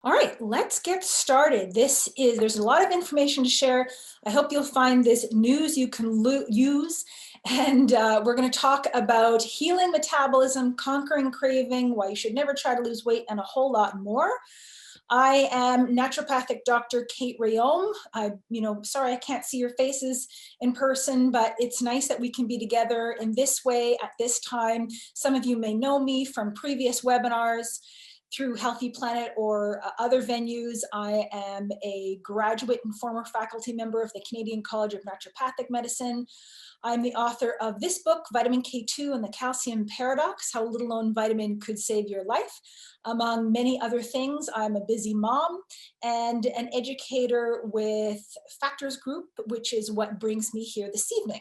All right, let's get started. There's a lot of information to share. I hope you'll find this news you can use. And we're going to talk about healing metabolism, conquering craving, why you should never try to lose weight, and a whole lot more. I am naturopathic Dr. Kate Rhéaume. Sorry I can't see your faces in person, but it's nice that we can be together in this way at this time. Some of you may know me from previous webinars through Healthy Planet or other venues. I am a graduate and former faculty member of the Canadian College of Naturopathic Medicine. I'm the author of this book, Vitamin K2 and the Calcium Paradox, How a Little Known Vitamin Could Save Your Life. Among many other things, I'm a busy mom and an educator with Factors Group, which is what brings me here this evening.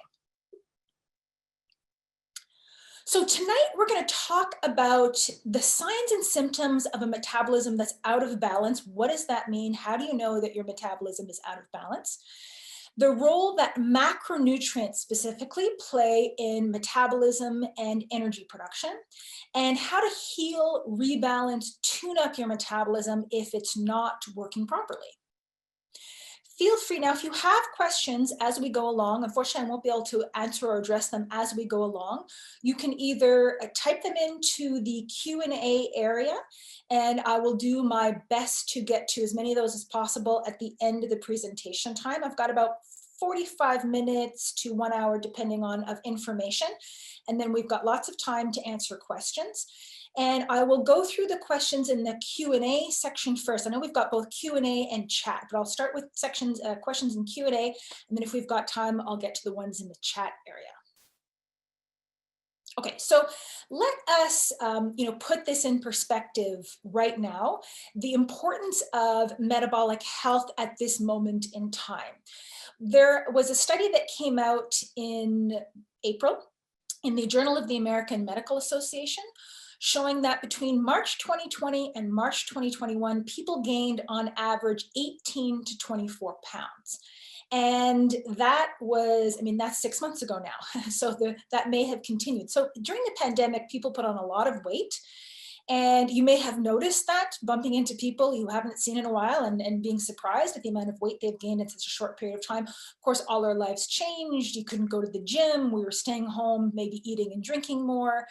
So tonight we're going to talk about the signs and symptoms of a metabolism that's out of balance. What does that mean? How do you know that your metabolism is out of balance? The role that macronutrients specifically play in metabolism and energy production, and how to heal, rebalance, tune up your metabolism if it's not working properly. Feel free now, if you have questions as we go along, unfortunately I won't be able to answer or address them as we go along, you can either type them into the Q&A area, and I will do my best to get to as many of those as possible at the end of the presentation time. I've got about 45 minutes to 1 hour depending on of information, and then we've got lots of time to answer questions. And I will go through the questions in the Q&A section first. I know we've got both Q&A and chat, but I'll start with questions in Q&A, and then if we've got time, I'll get to the ones in the chat area. Okay, so let us put this in perspective right now, the importance of metabolic health at this moment in time. There was a study that came out in April in the Journal of the American Medical Association, showing that between March 2020 and March 2021, people gained on average 18 to 24 pounds. And that was, that's 6 months ago now. So that may have continued. So during the pandemic, people put on a lot of weight. And you may have noticed that bumping into people you haven't seen in a while and being surprised at the amount of weight they've gained in such a short period of time. Of course, all our lives changed. You couldn't go to the gym. We were staying home, maybe eating and drinking more.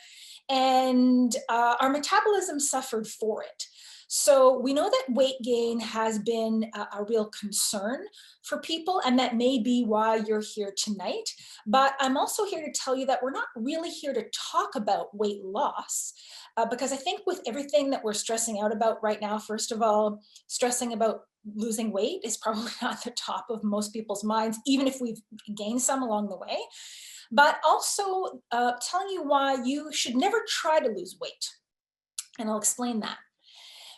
And our metabolism suffered for it. So we know that weight gain has been a real concern for people, and that may be why you're here tonight. But I'm also here to tell you that we're not really here to talk about weight loss, because I think with everything that we're stressing out about right now, first of all, stressing about losing weight is probably not the top of most people's minds, even if we've gained some along the way. But also telling you why you should never try to lose weight. And I'll explain that.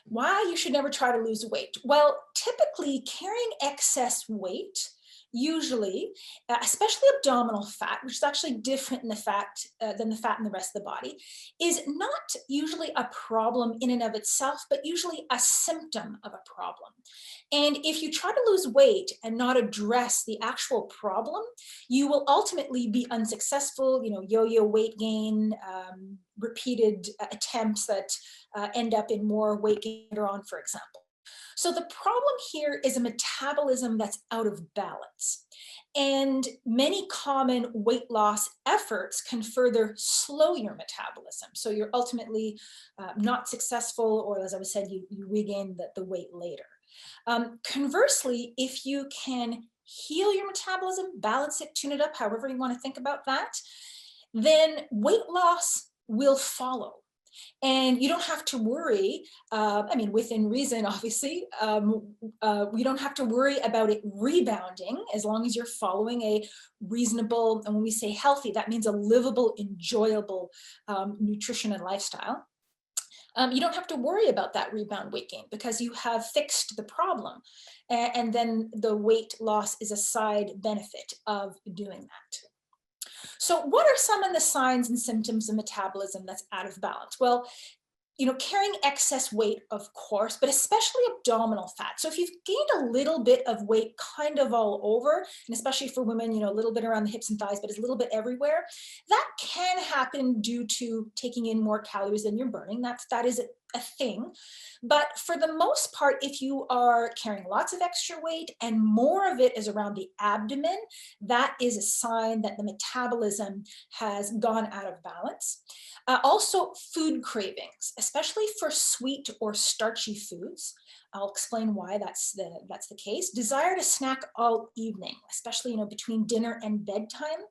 Why you should never try to lose weight. Well, typically carrying excess weight, usually, especially abdominal fat, which is actually different than the fat in the rest of the body, is not usually a problem in and of itself, but usually a symptom of a problem. And if you try to lose weight and not address the actual problem, you will ultimately be unsuccessful, yo-yo weight gain, repeated attempts that end up in more weight gain later on, for example. So the problem here is a metabolism that's out of balance. And many common weight loss efforts can further slow your metabolism. So you're ultimately not successful, or as I said, you regain the weight later. Conversely, if you can heal your metabolism, balance it, tune it up, however you want to think about that, then weight loss will follow. And you don't have to worry, within reason, obviously, you don't have to worry about it rebounding as long as you're following a reasonable, and when we say healthy, that means a livable, enjoyable nutrition and lifestyle. You don't have to worry about that rebound weight gain because you have fixed the problem. And then the weight loss is a side benefit of doing that. So what are some of the signs and symptoms of metabolism that's out of balance? Well, carrying excess weight, of course, but especially abdominal fat. So if you've gained a little bit of weight kind of all over, and especially for women, a little bit around the hips and thighs, but it's a little bit everywhere, that can happen due to taking in more calories than you're burning. That is a thing. But for the most part, if you are carrying lots of extra weight and more of it is around the abdomen, that is a sign that the metabolism has gone out of balance. Also, food cravings, especially for sweet or starchy foods. I'll explain why that's the case. Desire to snack all evening, especially between dinner and bedtime.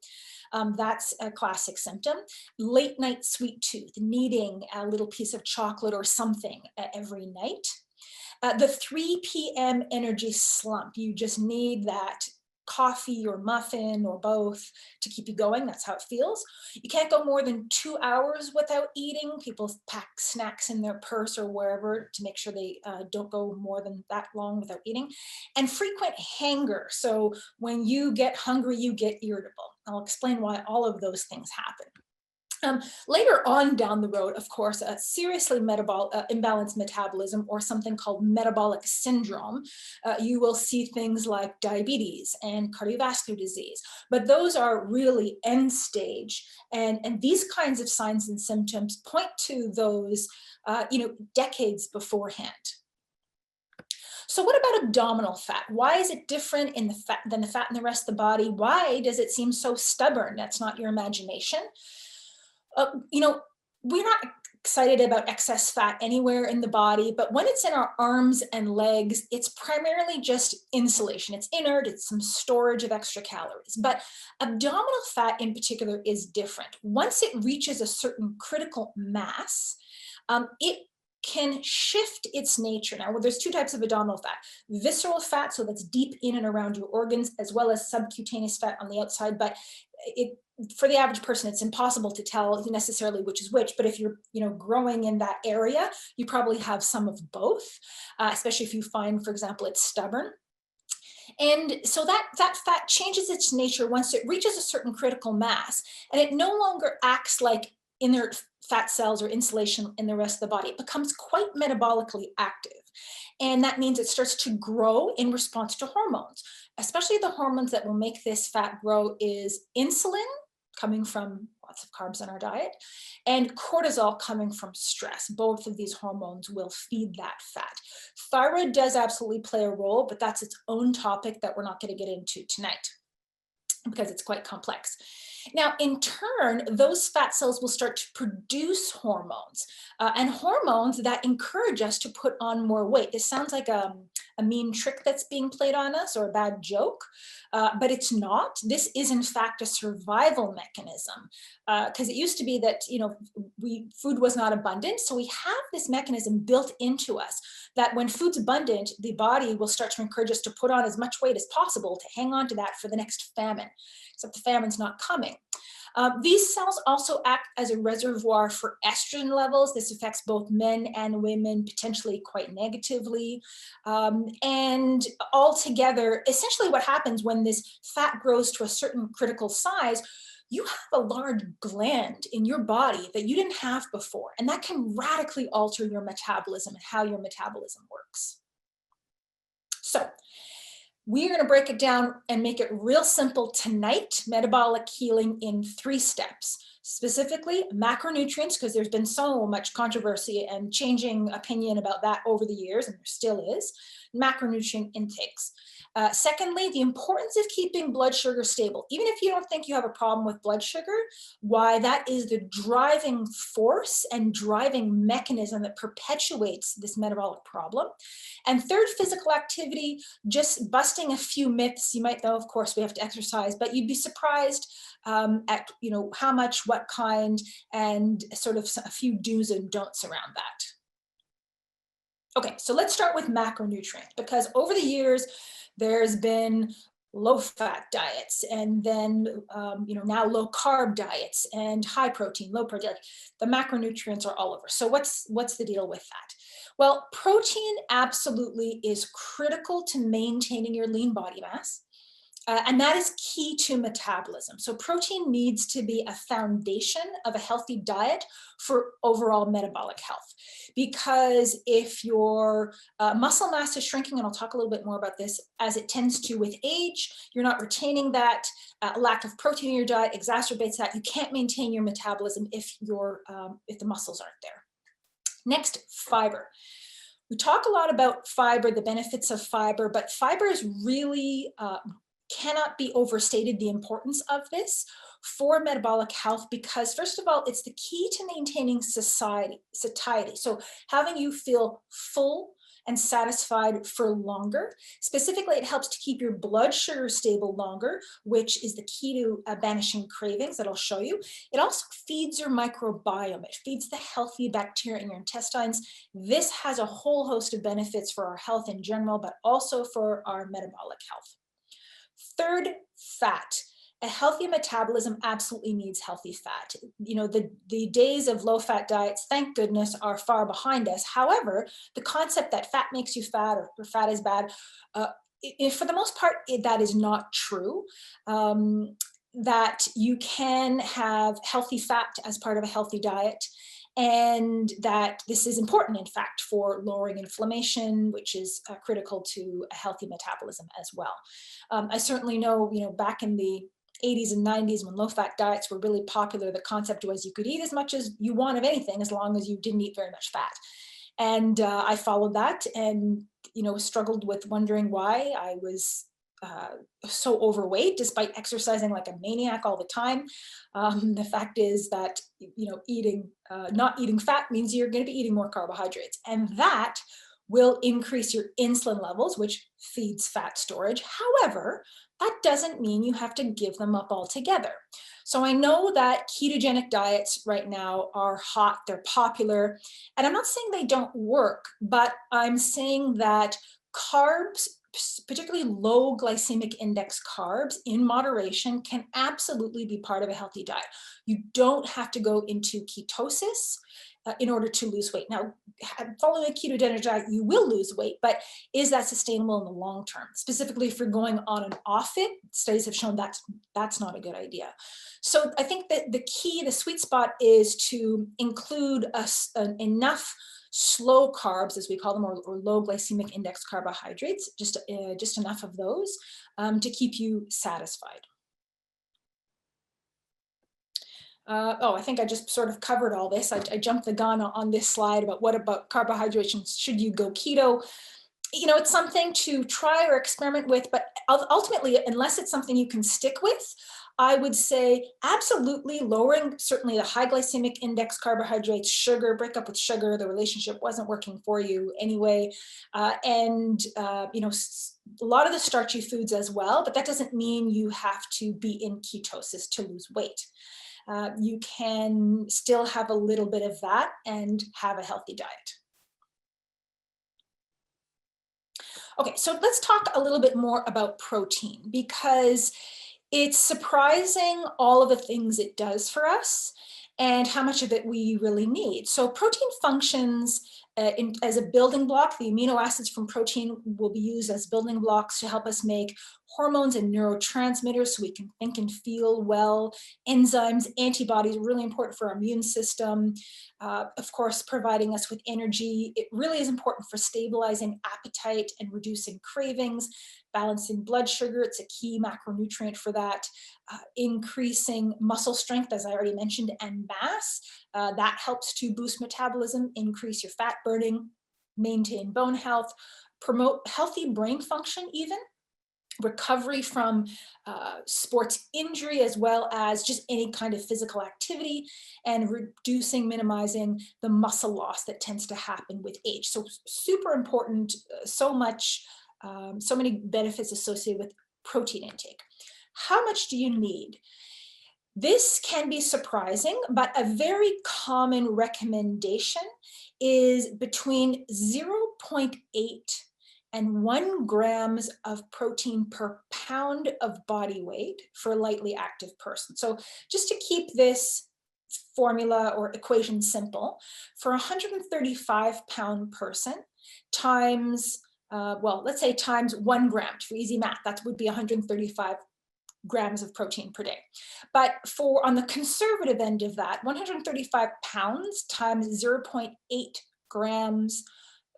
That's a classic symptom. Late night sweet tooth, needing a little piece of chocolate or something every night. The 3 p.m. energy slump. You just need that coffee or muffin or both to keep you going. That's how it feels. You can't go more than 2 hours without eating. People pack snacks in their purse or wherever to make sure they don't go more than that long without eating. And frequent hanger. So when you get hungry, you get irritable. I'll explain why all of those things happen. Later on down the road, of course, a seriously imbalanced metabolism or something called metabolic syndrome, you will see things like diabetes and cardiovascular disease, but those are really end stage. And these kinds of signs and symptoms point to those, decades beforehand. So what about abdominal fat? Why is it different than the fat in the rest of the body? Why does it seem so stubborn? That's not your imagination. We're not excited about excess fat anywhere in the body, but when it's in our arms and legs, it's primarily just insulation. It's inert, it's some storage of extra calories. But abdominal fat in particular is different. Once it reaches a certain critical mass, it can shift its nature. Now, there's two types of abdominal fat: visceral fat, so that's deep in and around your organs, as well as subcutaneous fat on the outside. But for the average person, it's impossible to tell necessarily which is which. But if you're growing in that area, you probably have some of both, especially if you find, for example, it's stubborn. And so that fat changes its nature once it reaches a certain critical mass, and it no longer acts like inert fat cells or insulation in the rest of the body. It becomes quite metabolically active. And that means it starts to grow in response to hormones. Especially the hormones that will make this fat grow is insulin, coming from lots of carbs in our diet, and cortisol coming from stress. Both of these hormones will feed that fat. Thyroid does absolutely play a role, but that's its own topic that we're not going to get into tonight because it's quite complex. Now, in turn, those fat cells will start to produce hormones, and hormones that encourage us to put on more weight. This sounds like a mean trick that's being played on us, or a bad joke, but it's not. This is, in fact, a survival mechanism, because it used to be that food was not abundant, so we have this mechanism built into us that when food's abundant, the body will start to encourage us to put on as much weight as possible to hang on to that for the next famine, except the famine's not coming. These cells also act as a reservoir for estrogen levels. This affects both men and women potentially quite negatively. And altogether, essentially what happens when this fat grows to a certain critical size, you have a large gland in your body that you didn't have before, and that can radically alter your metabolism and how your metabolism works. So we're going to break it down and make it real simple tonight. Metabolic healing in 3 steps. Specifically, macronutrients, because there's been so much controversy and changing opinion about that over the years, and there still is. Macronutrient intakes. Secondly, the importance of keeping blood sugar stable. Even if you don't think you have a problem with blood sugar, why that is the driving force and driving mechanism that perpetuates this metabolic problem. And third, physical activity, just busting a few myths. You might know, of course, we have to exercise, but you'd be surprised at how much, what kind, and sort of a few do's and don'ts around that. Okay, so let's start with macronutrients, because over the years, there's been low-fat diets, and then now low-carb diets, and high-protein, low-protein. The macronutrients are all over. So what's the deal with that? Well, protein absolutely is critical to maintaining your lean body mass. And that is key to metabolism. So protein needs to be a foundation of a healthy diet for overall metabolic health. Because if your muscle mass is shrinking, and I'll talk a little bit more about this, as it tends to with age, you're not retaining that. Lack of protein in your diet exacerbates that. You can't maintain your metabolism if the muscles aren't there. Next, fiber. We talk a lot about fiber, the benefits of fiber, but fiber is really cannot be overstated, the importance of this for metabolic health, because first of all, it's the key to maintaining satiety. So having you feel full and satisfied for longer. Specifically, it helps to keep your blood sugar stable longer, which is the key to banishing cravings that I'll show you. It also feeds your microbiome. It feeds the healthy bacteria in your intestines. This has a whole host of benefits for our health in general, but also for our metabolic health. Third, fat. A healthy metabolism absolutely needs healthy fat. You know, the days of low-fat diets, thank goodness, are far behind us. However, the concept that fat makes you fat or fat is bad, for the most part, that is not true. That you can have healthy fat as part of a healthy diet, and that this is important, in fact, for lowering inflammation, which is critical to a healthy metabolism as well. I certainly know, back in the 80s and 90s, when low-fat diets were really popular, the concept was you could eat as much as you want of anything as long as you didn't eat very much fat. And I followed that and, struggled with wondering why I was so overweight despite exercising like a maniac all the time. The fact is that, not eating fat means you're going to be eating more carbohydrates, and that will increase your insulin levels, which feeds fat storage. However, that doesn't mean you have to give them up altogether. So I know that ketogenic diets right now are hot, they're popular, and I'm not saying they don't work, but I'm saying that carbs, particularly low glycemic index carbs in moderation, can absolutely be part of a healthy diet. You don't have to go into ketosis in order to lose weight. Now, following a ketogenic diet, you will lose weight, but is that sustainable in the long term? Specifically, if you're going on and off it, studies have shown that's not a good idea. So I think that the key, the sweet spot, is to include enough slow carbs, as we call them, or low glycemic index carbohydrates, just enough of those to keep you satisfied. I think I just sort of covered all this. I jumped the gun on this slide about what about carbohydrates and should you go keto. It's something to try or experiment with, but ultimately, unless it's something you can stick with, I would say absolutely lowering certainly the high glycemic index carbohydrates, sugar, break up with sugar. The relationship wasn't working for you anyway. And a lot of the starchy foods as well, but that doesn't mean you have to be in ketosis to lose weight. You can still have a little bit of that and have a healthy diet. Okay, so let's talk a little bit more about protein, because it's surprising all of the things it does for us and how much of it we really need. So protein functions as a building block. The amino acids from protein will be used as building blocks to help us make hormones and neurotransmitters so we can think and feel well. Enzymes, antibodies are really important for our immune system. Of course, providing us with energy. It really is important for stabilizing appetite and reducing cravings, balancing blood sugar. It's a key macronutrient for that. Increasing muscle strength, as I already mentioned, and mass. That helps to boost metabolism, increase your fat burning, maintain bone health, promote healthy brain function even, recovery from sports injury, as well as just any kind of physical activity, and minimizing the muscle loss that tends to happen with age. So super important, so many benefits associated with protein intake. How much do you need? This can be surprising, but a very common recommendation is between 0.8 and 1 grams of protein per pound of body weight for a lightly active person. So just to keep this formula or equation simple, for a 135-pound person times, let's say times 1 gram, for easy math, that would be 135 grams of protein per day. But on the conservative end of that, 135 pounds times 0.8 grams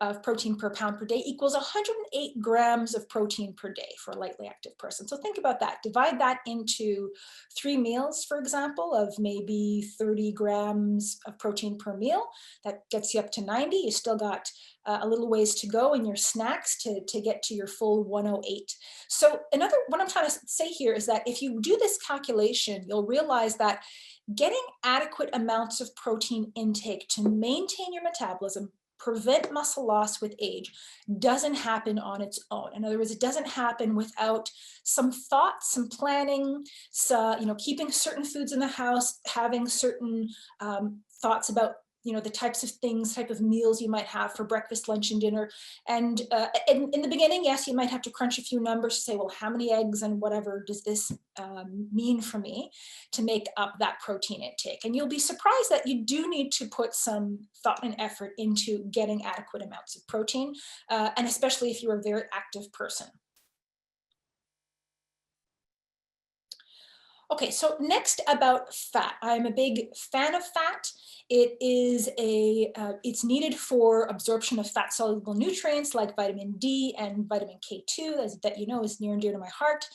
of protein per pound per day equals 108 grams of protein per day for a lightly active person. So think about that. Divide that into 3 meals, for example, of maybe 30 grams of protein per meal. That gets you up to 90. You still got a little ways to go in your snacks to get to your full 108. So what I'm trying to say here is that if you do this calculation, you'll realize that getting adequate amounts of protein intake to maintain your metabolism, prevent muscle loss with age, doesn't happen on its own. In other words, it doesn't happen without some thought, some planning, so, keeping certain foods in the house, having certain thoughts about the types of things, type of meals you might have for breakfast, lunch, and dinner. And in the beginning, yes, you might have to crunch a few numbers to say, well, how many eggs and whatever does this mean for me to make up that protein intake? And you'll be surprised that you do need to put some thought and effort into getting adequate amounts of protein, and especially if you're a very active person. Okay, so next about fat. I'm a big fan of fat. It's needed for absorption of fat-soluble nutrients like vitamin D and vitamin K2, that is near and dear to my heart.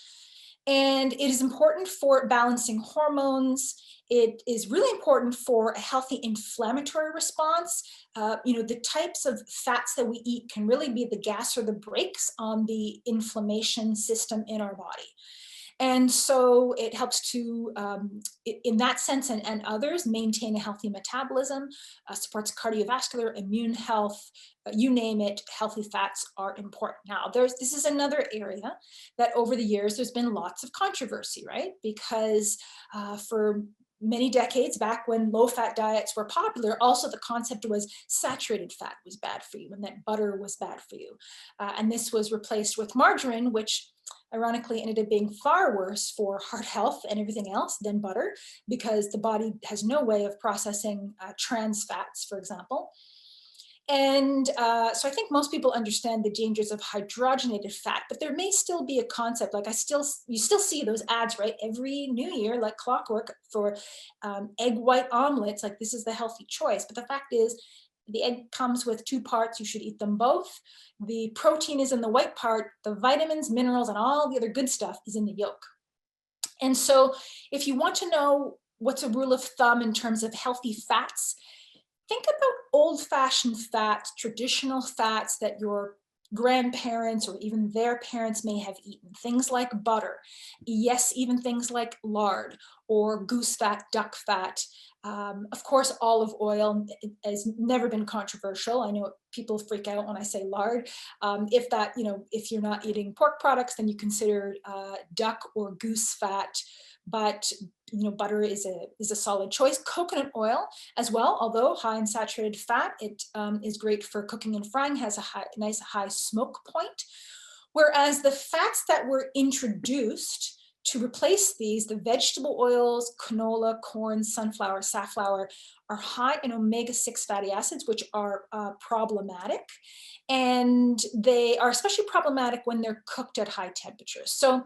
And it is important for balancing hormones. It is really important for a healthy inflammatory response. The types of fats that we eat can really be the gas or the brakes on the inflammation system in our body. And so it helps to, in that sense and others, maintain a healthy metabolism, supports cardiovascular, immune health, you name it, healthy fats are important. Now, this is another area that over the years, there's been lots of controversy, right? Because for many decades back when low-fat diets were popular, also the concept was saturated fat was bad for you and that butter was bad for you. And this was replaced with margarine, which ironically ended up being far worse for heart health and everything else than butter, because the body has no way of processing trans fats, for example. And so I think most people understand the dangers of hydrogenated fat, but there may still be a concept, like you still see those ads, right? Every new year, like clockwork, for egg white omelets, like this is the healthy choice. But the fact is, the egg comes with 2 parts, you should eat them both. The protein is in the white part, the vitamins, minerals, and all the other good stuff is in the yolk. And so if you want to know what's a rule of thumb in terms of healthy fats, think about old-fashioned fats, traditional fats that your grandparents or even their parents may have eaten. Things like butter, yes, even things like lard or goose fat, duck fat. Of course, olive oil has never been controversial. I know people freak out when I say lard. If you're not eating pork products, then you consider duck or goose fat. But butter is a solid choice. Coconut oil as well, although high in saturated fat, it is great for cooking and frying, has a nice high smoke point. Whereas the fats that were introduced to replace these, the vegetable oils, canola, corn, sunflower, safflower, are high in omega-6 fatty acids, which are problematic. And they are especially problematic when they're cooked at high temperatures. So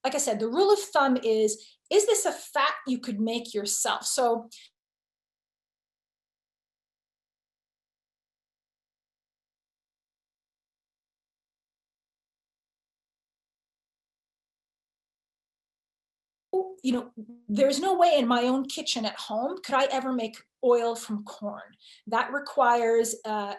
like I said, the rule of thumb is this a fat you could make yourself? So there's no way in my own kitchen at home could I ever make oil from corn. That requires an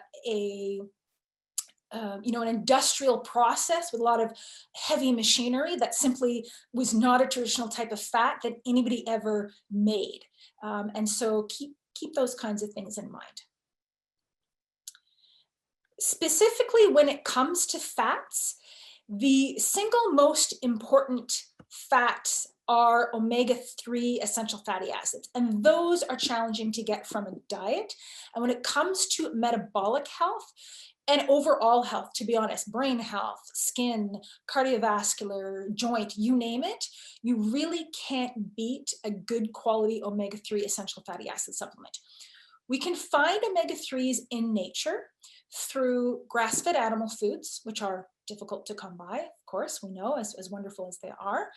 industrial process with a lot of heavy machinery that simply was not a traditional type of fat that anybody ever made. And so keep those kinds of things in mind. Specifically, when it comes to fats, the single most important fats are omega-3 essential fatty acids, and those are challenging to get from a diet. And when it comes to metabolic health and overall health, to be honest, brain health, skin, cardiovascular, joint, you name it, you really can't beat a good quality omega-3 essential fatty acid supplement. We can find omega-3s in nature through grass-fed animal foods, which are difficult to come by, of course, we know, as wonderful as they are,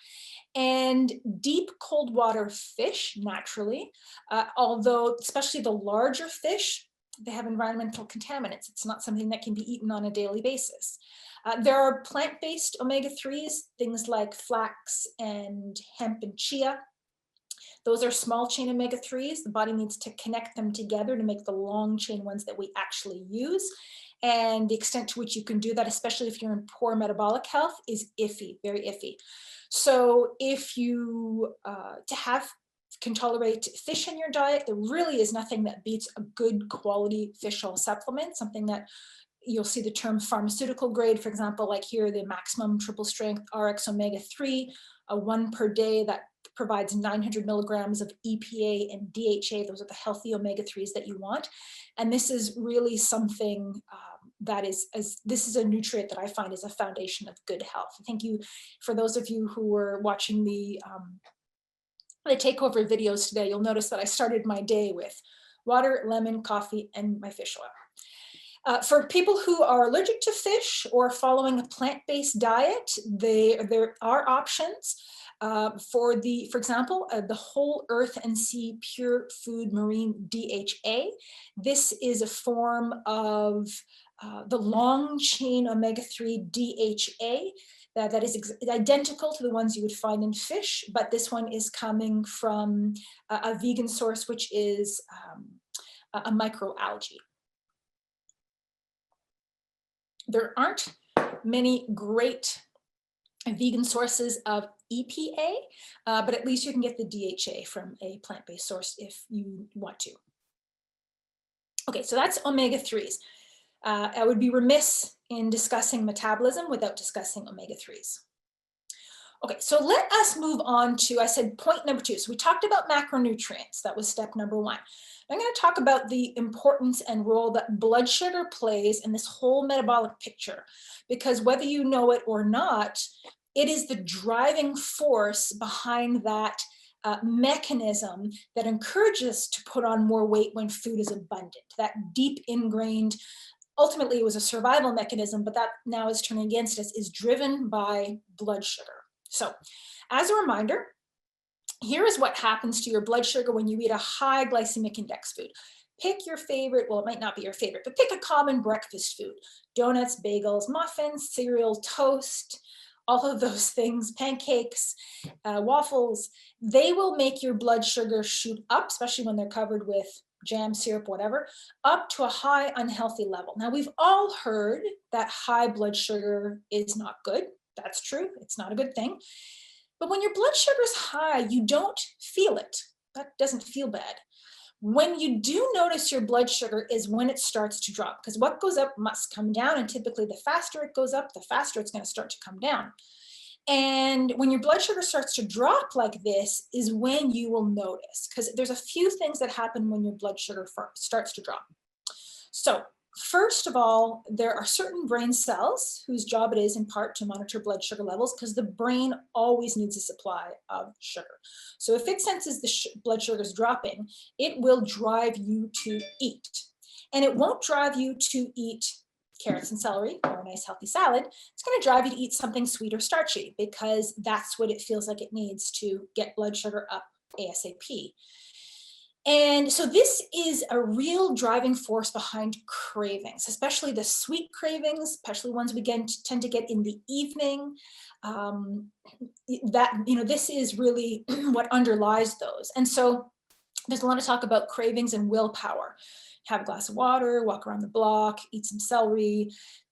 and deep cold water fish, naturally, although especially the larger fish, They have environmental contaminants. It's not something that can be eaten on a daily basis. There are plant-based omega-3s, things like flax and hemp and chia. Those are small chain omega-3s. The body needs to connect them together to make the long chain ones that we actually use. And the extent to which you can do that, especially if you're in poor metabolic health, is iffy, very iffy. So if you can tolerate fish in your diet, there really is nothing that beats a good quality fish oil supplement, something that you'll see the term pharmaceutical grade, for example, like here, the maximum triple strength RX omega-3, a 1 per day that provides 900 milligrams of EPA and DHA. Those are the healthy omega-3s that you want. And this is really something this is a nutrient that I find is a foundation of good health. Thank you for those of you who were watching the takeover videos today. You'll notice that I started my day with water, lemon, coffee, and my fish oil. For people who are allergic to fish or following a plant-based diet, there are options. For example, the Whole Earth and Sea Pure Food Marine DHA. This is a form of the long chain omega-3 DHA that is identical to the ones you would find in fish, but this one is coming from a vegan source, which is a microalgae. There aren't many great vegan sources of EPA, but at least you can get the DHA from a plant-based source if you want to. Okay, so that's omega-3s. I would be remiss in discussing metabolism without discussing omega-3s. Okay, so let us move on to, I said, point number 2. So we talked about macronutrients. That was step number 1. I'm going to talk about the importance and role that blood sugar plays in this whole metabolic picture, because whether you know it or not, it is the driving force behind that mechanism that encourages us to put on more weight when food is abundant. That deep ingrained, ultimately it was a survival mechanism, but that now is turning against us, is driven by blood sugar. So as a reminder, here is what happens to your blood sugar when you eat a high glycemic index food. Pick your favorite, well, it might not be your favorite, but pick a common breakfast food. Donuts, bagels, muffins, cereal, toast, all of those things, pancakes, waffles, they will make your blood sugar shoot up, especially when they're covered with jam, syrup, whatever, up to a high unhealthy level. Now, we've all heard that high blood sugar is not good. That's true. It's not a good thing. But when your blood sugar is high, you don't feel it. That doesn't feel bad. When you do notice your blood sugar is when it starts to drop, because what goes up must come down, and typically the faster it goes up, the faster it's going to start to come down. And when your blood sugar starts to drop like this is when you will notice, because there's a few things that happen when your blood sugar starts to drop. So first of all, there are certain brain cells whose job it is in part to monitor blood sugar levels, because the brain always needs a supply of sugar. So if it senses the blood sugar is dropping, it will drive you to eat. And it won't drive you to eat carrots and celery or a nice healthy salad. It's going to drive you to eat something sweet or starchy, because that's what it feels like it needs to get blood sugar up ASAP. And so this is a real driving force behind cravings, especially the sweet cravings, especially ones we tend to get in the evening. This is really what underlies those. And so there's a lot of talk about cravings and willpower. Have a glass of water, walk around the block, eat some celery.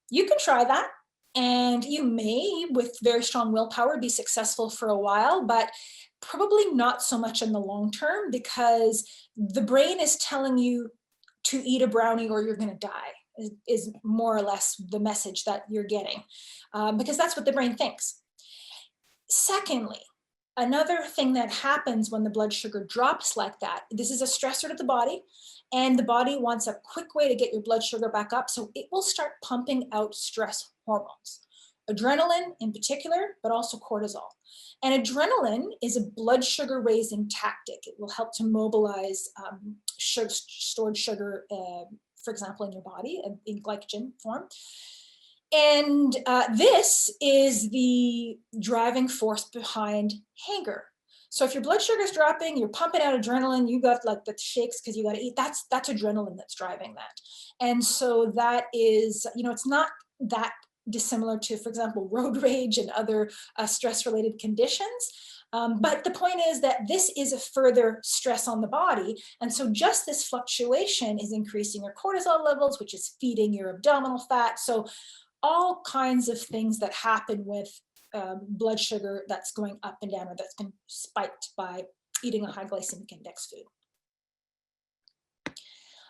You can try that, and you may, with very strong willpower, be successful for a while, but probably not so much in the long term, because the brain is telling you to eat a brownie or you're going to die, is more or less the message that you're getting, because that's what the brain thinks. Secondly, another thing that happens when the blood sugar drops like that, this is a stressor to the body, and the body wants a quick way to get your blood sugar back up, so it will start pumping out stress hormones. Adrenaline in particular, but also cortisol. And adrenaline is a blood sugar raising tactic. It will help to mobilize stored sugar, for example, in your body in glycogen form. And this is the driving force behind hunger. So if your blood sugar is dropping, you're pumping out adrenaline, you got like the shakes because you got to eat, that's adrenaline that's driving that. And so that is, it's not that dissimilar to, for example, road rage and other stress-related conditions. But the point is that this is a further stress on the body. And so just this fluctuation is increasing your cortisol levels, which is feeding your abdominal fat. So all kinds of things that happen with blood sugar that's going up and down, or that's been spiked by eating a high glycemic index food.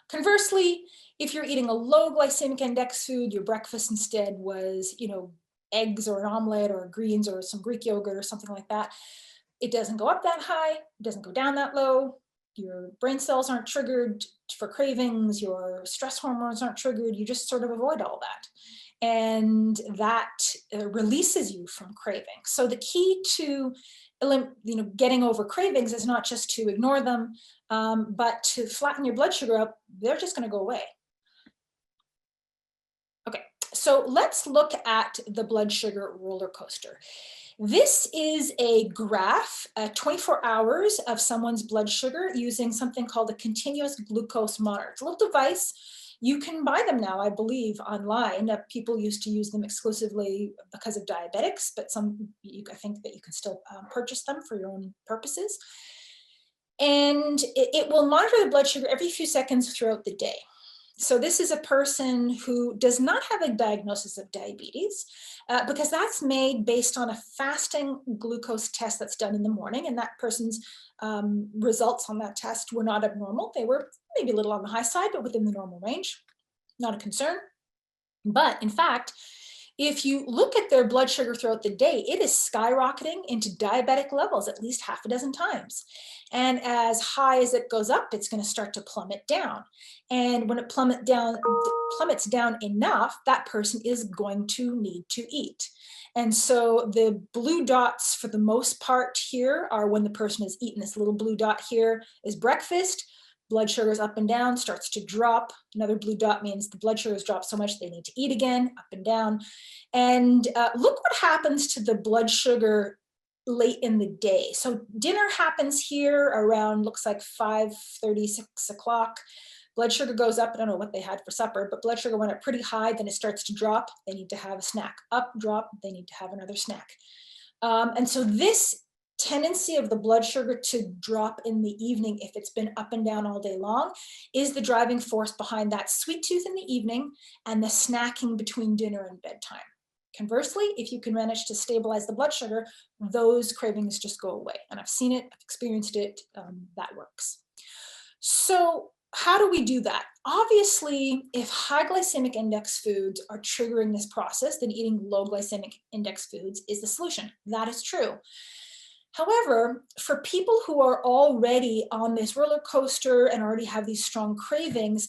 Conversely, if you're eating a low glycemic index food, your breakfast instead was, eggs or an omelet or greens or some Greek yogurt or something like that, it doesn't go up that high, it doesn't go down that low, your brain cells aren't triggered for cravings, your stress hormones aren't triggered, you just sort of avoid all that. And that releases you from craving. So the key to getting over cravings is not just to ignore them, but to flatten your blood sugar up. They're just going to go away. Okay, so let's look at the blood sugar roller coaster. This is a graph, 24 hours of someone's blood sugar using something called a continuous glucose monitor. It's a little device. You can buy them now, I believe, online. People used to use them exclusively because of diabetics, but I think that you can still purchase them for your own purposes. And it will monitor the blood sugar every few seconds throughout the day. So this is a person who does not have a diagnosis of diabetes because that's made based on a fasting glucose test that's done in the morning, and that person's results on that test were not abnormal. They were maybe a little on the high side, but within the normal range, not a concern. But in fact, if you look at their blood sugar throughout the day, it is skyrocketing into diabetic levels at least half a dozen times. And as high as it goes up, it's going to start to plummet down. And when it plummets down enough, that person is going to need to eat. And so the blue dots for the most part here are when the person has eaten. This little blue dot here is breakfast. Blood sugar is up and down, starts to drop. Another blue dot means the blood sugar has dropped so much they need to eat again, up and down. And look what happens to the blood sugar late in the day. So dinner happens here around, looks like 5:30, 6 o'clock. Blood sugar goes up. I don't know what they had for supper, but blood sugar went up pretty high. Then it starts to drop. They need to have a snack. Up, drop. They need to have another snack. And so this tendency of the blood sugar to drop in the evening, if it's been up and down all day long, is the driving force behind that sweet tooth in the evening and the snacking between dinner and bedtime. Conversely, if you can manage to stabilize the blood sugar, those cravings just go away. And I've seen it, I've experienced it, that works. So how do we do that? Obviously, if high glycemic index foods are triggering this process, then eating low glycemic index foods is the solution. That is true. However, for people who are already on this roller coaster and already have these strong cravings,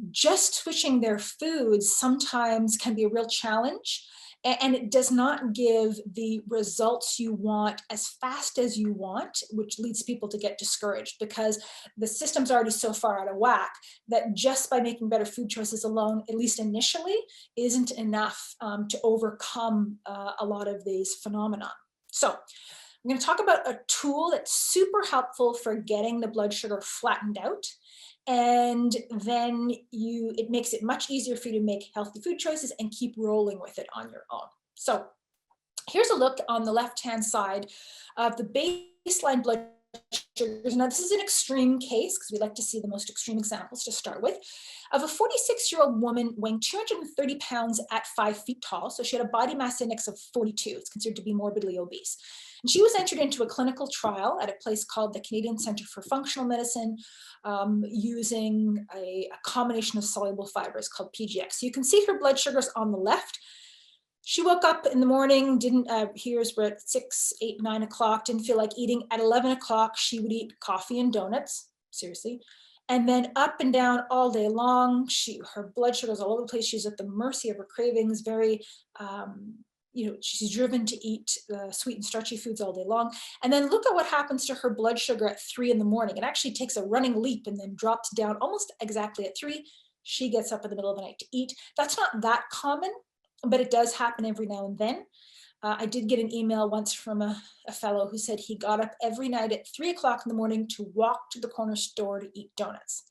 just switching their foods sometimes can be a real challenge, and it does not give the results you want as fast as you want, which leads people to get discouraged because the system's already so far out of whack that just by making better food choices alone, at least initially, isn't enough to overcome a lot of these phenomena. So I'm going to talk about a tool that's super helpful for getting the blood sugar flattened out. And then it makes it much easier for you to make healthy food choices and keep rolling with it on your own. So here's a look on the left-hand side of the baseline blood sugars. Now, this is an extreme case because we like to see the most extreme examples to start with, of a 46-year-old woman weighing 230 pounds at 5 feet tall. So she had a body mass index of 42. It's considered to be morbidly obese. And she was entered into a clinical trial at a place called the Canadian Centre for Functional Medicine using a combination of soluble fibers called Pgx. So you can see her blood sugars on the left. She woke up in the morning, we're at 6, 8, 9 o'clock, didn't feel like eating. At 11 o'clock, she would eat coffee and donuts, seriously. And then up and down all day long, her blood sugar's all over the place. She's at the mercy of her cravings, she's driven to eat sweet and starchy foods all day long. And then look at what happens to her blood sugar at 3 in the morning. It actually takes a running leap and then drops down almost exactly at 3. She gets up in the middle of the night to eat. That's not that common, but it does happen every now and then. I did get an email once from a fellow who said he got up every night at 3 o'clock in the morning to walk to the corner store to eat donuts.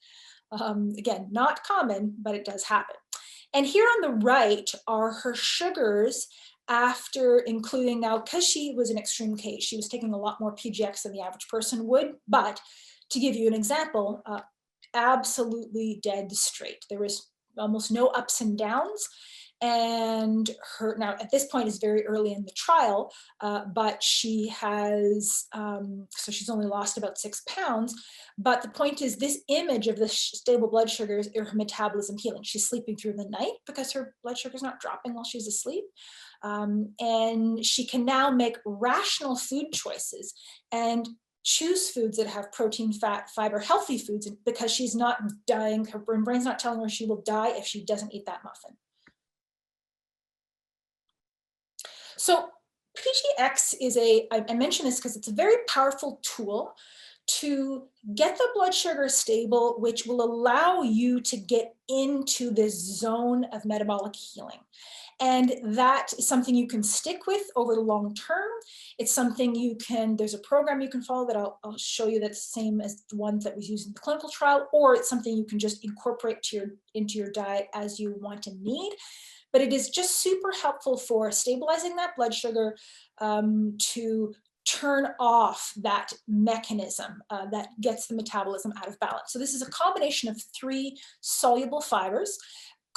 Again, not common, but it does happen. And here on the right are her sugars after including, now, because she was an extreme case, she was taking a lot more Pgx than the average person would, but to give you an example, absolutely dead straight. There was almost no ups and downs. And her, now at this point is very early in the trial, but she has, so she's only lost about 6 pounds. But the point is, this image of the stable blood sugars or her metabolism healing. She's sleeping through the night because her blood sugar is not dropping while she's asleep. And she can now make rational food choices and choose foods that have protein, fat, fiber, healthy foods, because she's not dying. Her brain's not telling her she will die if she doesn't eat that muffin. So Pgx is I mention this because it's a very powerful tool to get the blood sugar stable, which will allow you to get into this zone of metabolic healing. And that is something you can stick with over the long term. It's something you can, there's a program you can follow that I'll show you that's the same as the one that was used in the clinical trial, or it's something you can just incorporate into your diet as you want and need. But it is just super helpful for stabilizing that blood sugar, to turn off that mechanism that gets the metabolism out of balance. So this is a combination of 3 soluble fibers: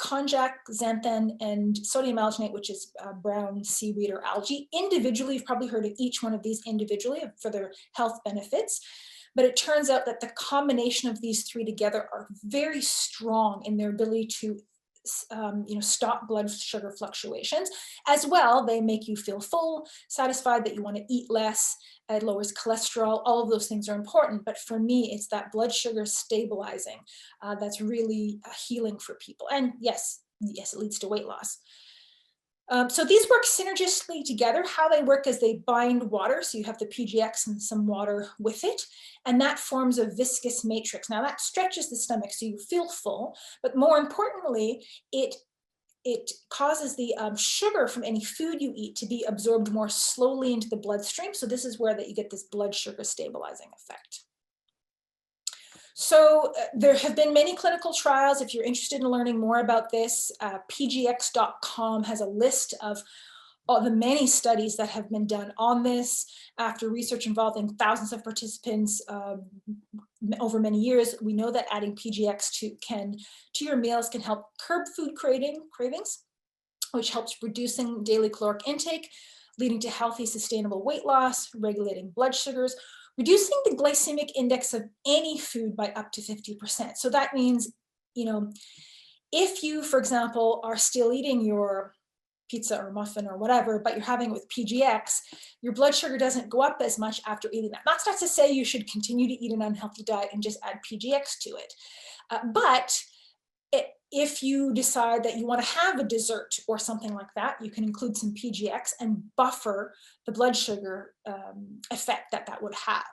konjac, xanthan, and sodium alginate, which is brown seaweed or algae. Individually, you've probably heard of each one of these individually for their health benefits. But it turns out that the combination of these 3 together are very strong in their ability to stop blood sugar fluctuations. As well, they make you feel full, satisfied, that you want to eat less. It lowers cholesterol. All of those things are important, but for me, it's that blood sugar stabilizing that's really healing for people. And yes, it leads to weight loss. So these work synergistically together. How they work is they bind water, so you have the Pgx and some water with it, and that forms a viscous matrix. Now that stretches the stomach so you feel full, but more importantly, it causes the sugar from any food you eat to be absorbed more slowly into the bloodstream. So this is where you get this blood sugar stabilizing effect. So there have been many clinical trials. If you're interested in learning more about this, pgx.com has a list of all the many studies that have been done on this after research involving thousands of participants over many years. We know that adding Pgx to your meals can help curb food cravings, which helps reducing daily caloric intake, leading to healthy, sustainable weight loss, regulating blood sugars, reducing the glycemic index of any food by up to 50%. So that means, if you, for example, are still eating your pizza or muffin or whatever, but you're having it with Pgx, your blood sugar doesn't go up as much after eating that. That's not to say you should continue to eat an unhealthy diet and just add Pgx to it. But if you decide that you want to have a dessert or something like that, you can include some Pgx and buffer the blood sugar effect that would have.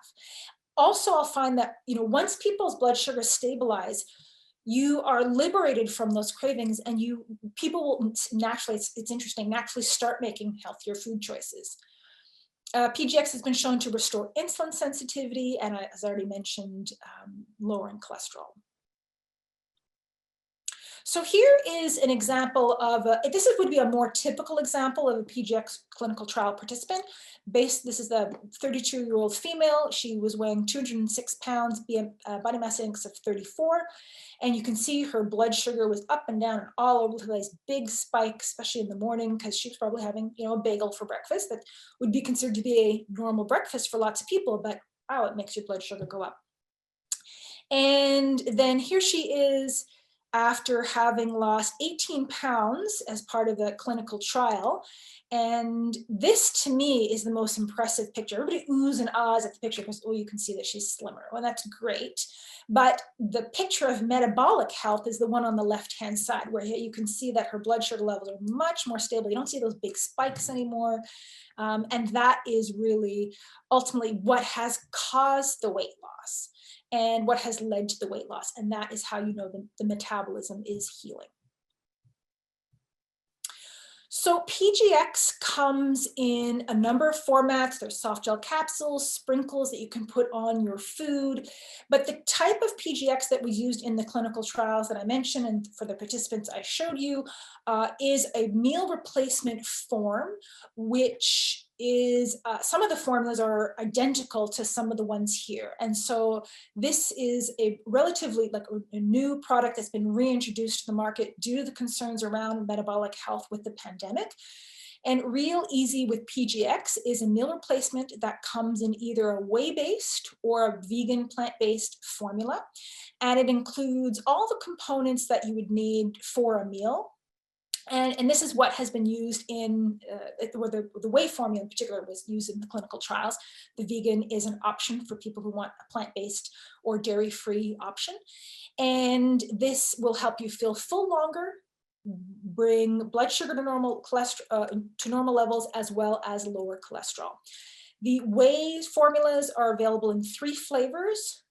Also, I'll find that once people's blood sugar stabilize, you are liberated from those cravings, and people will naturally, it's interesting, naturally start making healthier food choices. Pgx has been shown to restore insulin sensitivity, and as I already mentioned, lowering cholesterol. So here is an example of, this would be a more typical example of a Pgx clinical trial participant. This is the 32-year-old female. She was weighing 206 pounds, body mass index of 34. And you can see her blood sugar was up and down and all over the place, big spike, especially in the morning, because she was probably having, a bagel for breakfast that would be considered to be a normal breakfast for lots of people, but wow, it makes your blood sugar go up. And then here she is, after having lost 18 pounds as part of the clinical trial. And this, to me, is the most impressive picture. Everybody oohs and ahs at the picture because, you can see that she's slimmer. Well, that's great. But the picture of metabolic health is the one on the left-hand side, where you can see that her blood sugar levels are much more stable. You don't see those big spikes anymore. And that is really ultimately what has caused the weight loss and what has led to the weight loss. And that is how you know the metabolism is healing. So PGX comes in a number of formats. There's soft gel capsules, sprinkles that you can put on your food. But the type of PGX that was used in the clinical trials that I mentioned and for the participants I showed you is a meal replacement form, which is some of the formulas are identical to some of the ones here. And so this is a relatively like a new product that's been reintroduced to the market due to the concerns around metabolic health with the pandemic. And Real Easy with PGX is a meal replacement that comes in either a whey-based or a vegan plant-based formula. And it includes all the components that you would need for a meal. And this is what has been used in, or the whey formula in particular was used in the clinical trials. The vegan is an option for people who want a plant-based or dairy-free option. And this will help you feel full longer, bring blood sugar to normal levels, as well as lower cholesterol. The whey formulas are available in 3 flavors.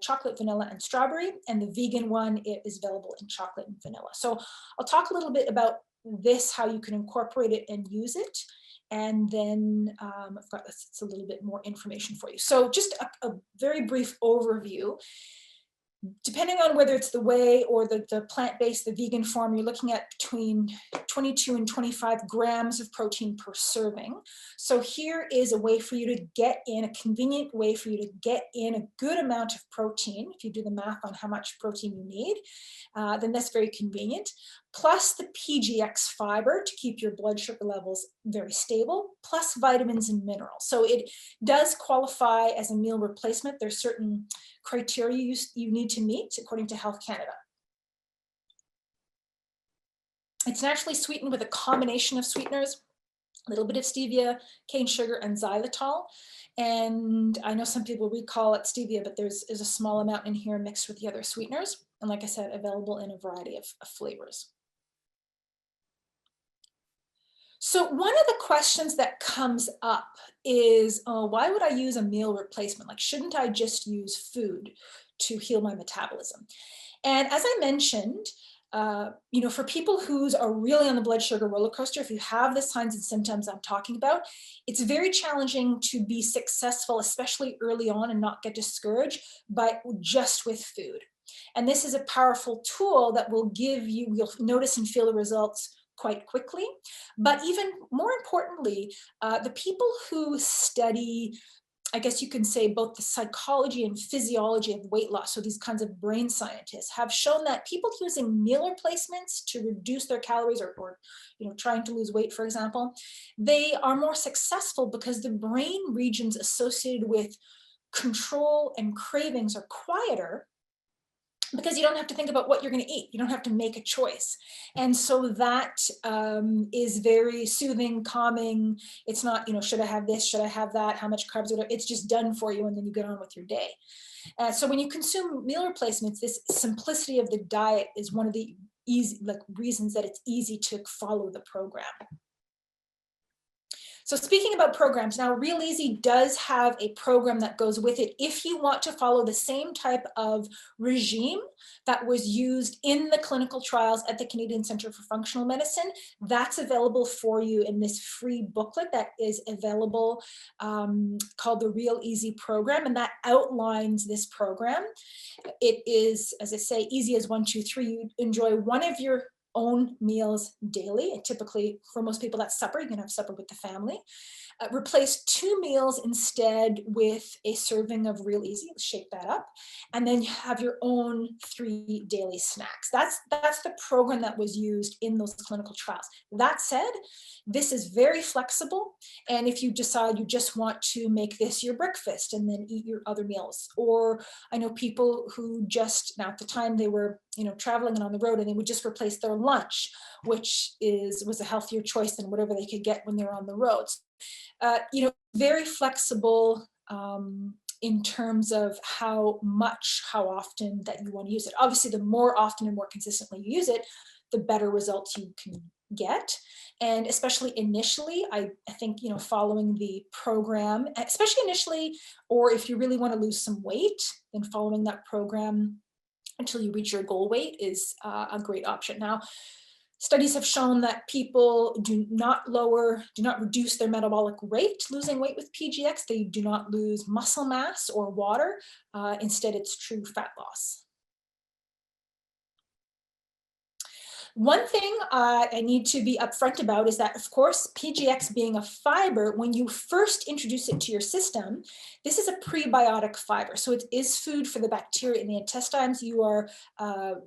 Chocolate, vanilla, and strawberry, and the vegan one is available in chocolate and vanilla. So I'll talk a little bit about this, how you can incorporate it and use it, and then I've got a little bit more information for you. So just a very brief overview. Depending on whether it's the whey or the plant-based, the vegan form, you're looking at between 22 and 25 grams of protein per serving. So here is a way for you to get in, a convenient way for you to get in a good amount of protein. If you do the math on how much protein you need, then that's very convenient. Plus the PGX fiber to keep your blood sugar levels very stable, plus vitamins and minerals. So it does qualify as a meal replacement. There's certain criteria you need to meet according to Health Canada. It's naturally sweetened with a combination of sweeteners, a little bit of stevia, cane sugar, and xylitol. And I know some people recall it stevia, but there's a small amount in here mixed with the other sweeteners. And like I said, available in a variety of flavors. So one of the questions that comes up is, why would I use a meal replacement? Like, shouldn't I just use food to heal my metabolism? And as I mentioned, for people who are really on the blood sugar roller coaster, if you have the signs and symptoms I'm talking about, it's very challenging to be successful, especially early on, and not get discouraged, but just with food. And this is a powerful tool that will you'll notice and feel the results quite quickly. But even more importantly, the people who study, I guess you can say, both the psychology and physiology of weight loss, so these kinds of brain scientists, have shown that people using meal replacements to reduce their calories or trying to lose weight, for example, they are more successful because the brain regions associated with control and cravings are quieter, because you don't have to think about what you're going to eat. You don't have to make a choice. And so that is very soothing, calming. It's not, should I have this? Should I have that? How much carbs? It's just done for you, and then you get on with your day. So when you consume meal replacements, this simplicity of the diet is one of the reasons that it's easy to follow the program. So speaking about programs, now Real Easy does have a program that goes with it if you want to follow the same type of regime that was used in the clinical trials at the Canadian Centre for Functional Medicine. That's available for you in this free booklet that is available called the Real Easy program, and that outlines this program. It is, as I say, easy as 1, 2, 3. You enjoy one of your own meals daily, and typically for most people that's supper. You can have supper with the family. Replace 2 meals instead with a serving of Real Easy. Shake that up, and then you have your own 3 daily snacks. That's the program that was used in those clinical trials. That said, this is very flexible, and if you decide you just want to make this your breakfast and then eat your other meals, or I know people who now at the time they were traveling and on the road, and they would just replace their lunch, which was a healthier choice than whatever they could get when they were on the roads. Very flexible in terms of how often that you want to use it. Obviously, the more often and more consistently you use it, the better results you can get. And especially initially, I think, following the program, especially initially, or if you really want to lose some weight, then following that program until you reach your goal weight is a great option. Now, Studies have shown that people do not reduce their metabolic rate losing weight with PGX. They do not lose muscle mass or water. Instead, it's true fat loss. One thing I need to be upfront about is that, of course, PGX being a fiber, when you first introduce it to your system, this is a prebiotic fiber. So it is food for the bacteria in the intestines. You are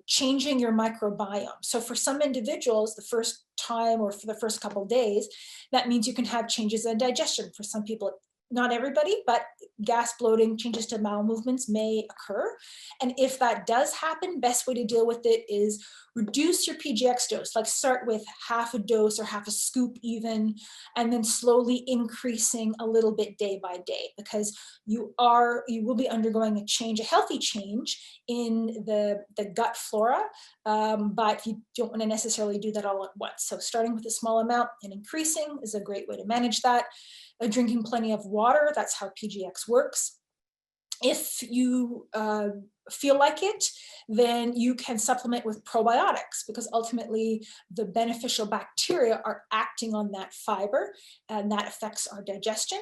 changing your microbiome. So for some individuals, the first time or for the first couple of days, that means you can have changes in digestion. For some people, not everybody, but gas, bloating, changes to bowel movements may occur. And if that does happen, best way to deal with it is reduce your PGX dose, like start with half a dose or half a scoop even, and then slowly increasing a little bit day by day, because you will be undergoing a change, a healthy change in the gut flora, but you don't want to necessarily do that all at once. So starting with a small amount and increasing is a great way to manage that. Drinking plenty of water, that's how PGX works. If you feel like it, then you can supplement with probiotics, because ultimately the beneficial bacteria are acting on that fiber, and that affects our digestion.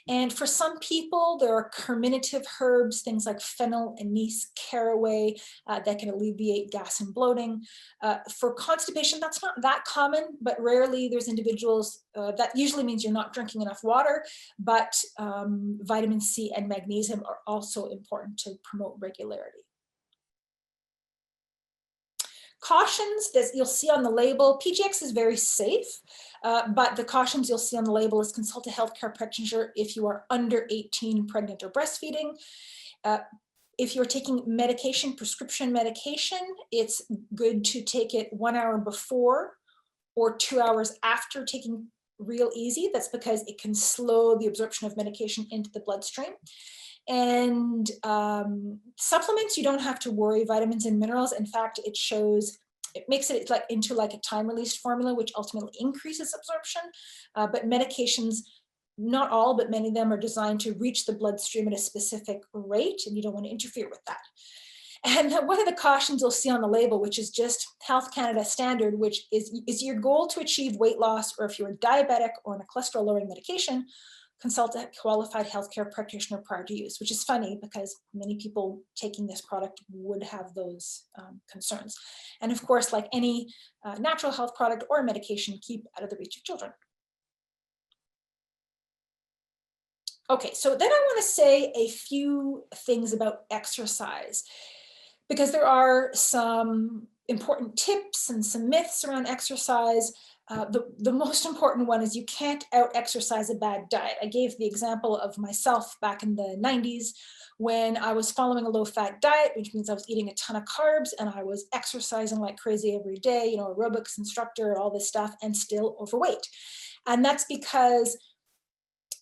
And for some people, there are carminative herbs, things like fennel, anise, caraway, that can alleviate gas and bloating. For constipation, that's not that common, but rarely there's individuals, that usually means you're not drinking enough water, but vitamin C and magnesium are also important to promote regularity. Cautions that you'll see on the label: PGX is very safe, but the cautions you'll see on the label is consult a healthcare practitioner if you are under 18, pregnant or breastfeeding. If you're taking medication, prescription medication, it's good to take it 1 hour before or 2 hours after taking Real Easy. That's because it can slow the absorption of medication into the bloodstream. And supplements, you don't have to worry. Vitamins and minerals, in fact, it makes it into a time-released formula, which ultimately increases absorption. But medications, not all, but many of them are designed to reach the bloodstream at a specific rate, and you don't want to interfere with that. And one of the cautions you'll see on the label, which is just Health Canada standard, which is your goal to achieve weight loss, or if you're diabetic or on a cholesterol-lowering medication, consult a qualified healthcare practitioner prior to use, which is funny because many people taking this product would have those concerns. And of course, like any natural health product or medication, keep out of the reach of children. Okay, so then I want to say a few things about exercise, because there are some important tips and some myths around exercise. The most important one is you can't out-exercise a bad diet. I gave the example of myself back in the 90s when I was following a low-fat diet, which means I was eating a ton of carbs and I was exercising like crazy every day, aerobics instructor, all this stuff, and still overweight. And that's because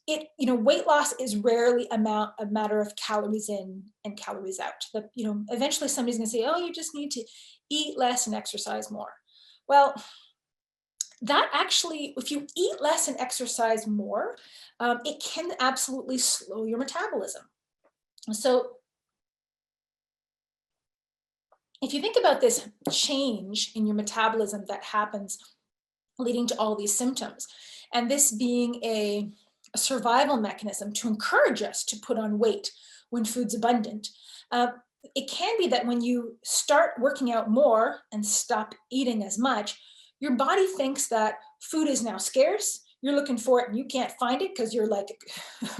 weight loss is rarely a matter of calories in and calories out. Eventually somebody's going to say, oh, you just need to eat less and exercise more. Well, that actually, if you eat less and exercise more, it can absolutely slow your metabolism. So if you think about this change in your metabolism that happens leading to all these symptoms, and this being a survival mechanism to encourage us to put on weight when food's abundant, it can be that when you start working out more and stop eating as much, your body thinks that food is now scarce. You're looking for it and you can't find it because you're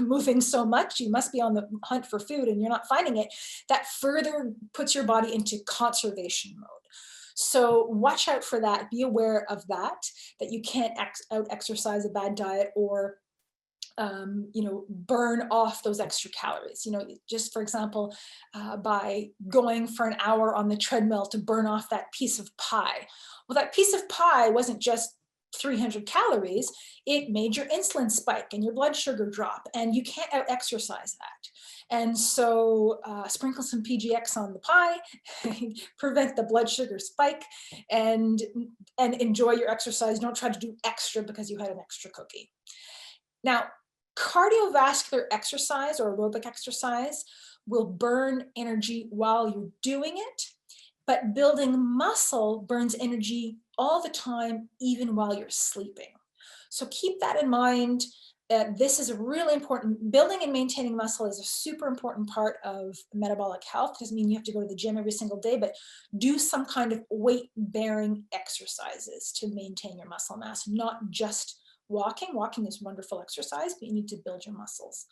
moving so much. You must be on the hunt for food and you're not finding it. That further puts your body into conservation mode. So watch out for that. Be aware of that you can't out-exercise a bad diet or burn off those extra calories. Just for example, by going for an hour on the treadmill to burn off that piece of pie. Well, that piece of pie wasn't just 300 calories, it made your insulin spike and your blood sugar drop, and you can't out-exercise that. And so sprinkle some PGX on the pie, prevent the blood sugar spike, and enjoy your exercise. Don't try to do extra because you had an extra cookie. Now, cardiovascular exercise or aerobic exercise will burn energy while you're doing it, but building muscle burns energy all the time, even while you're sleeping. So keep that in mind. This is a really important, building and maintaining muscle is a super important part of metabolic health. Doesn't mean you have to go to the gym every single day, but do some kind of weight-bearing exercises to maintain your muscle mass, not just walking. Walking is wonderful exercise, but you need to build your muscles.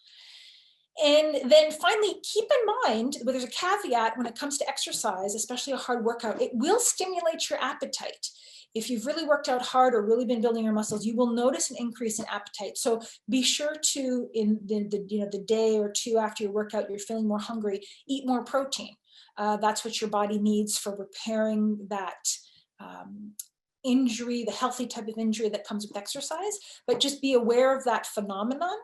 And then finally, keep in mind, but there's a caveat when it comes to exercise, especially a hard workout, it will stimulate your appetite. If you've really worked out hard or really been building your muscles, you will notice an increase in appetite. So be sure to, in the day or two after your workout, you're feeling more hungry, eat more protein. That's what your body needs for repairing that injury, the healthy type of injury that comes with exercise. But just be aware of that phenomenon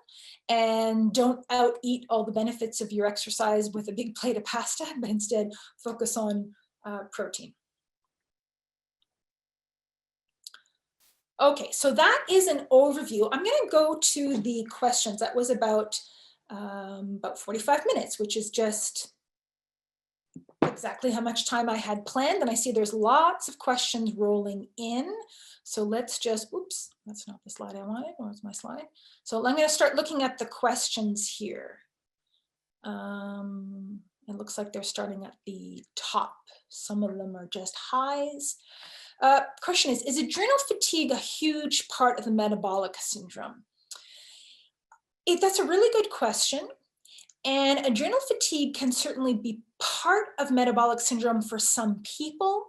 and don't out eat all the benefits of your exercise with a big plate of pasta, but instead focus on protein. Okay, so that is an overview. I'm going to go to the questions. That was about 45 minutes, which is just exactly how much time I had planned. And I see there's lots of questions rolling in. So let's just, oops, that's not the slide I wanted. Where's my slide? So I'm going to start looking at the questions here. It looks like they're starting at the top. Some of them are just highs. Question is adrenal fatigue a huge part of the metabolic syndrome? That's a really good question. And adrenal fatigue can certainly be part of metabolic syndrome for some people.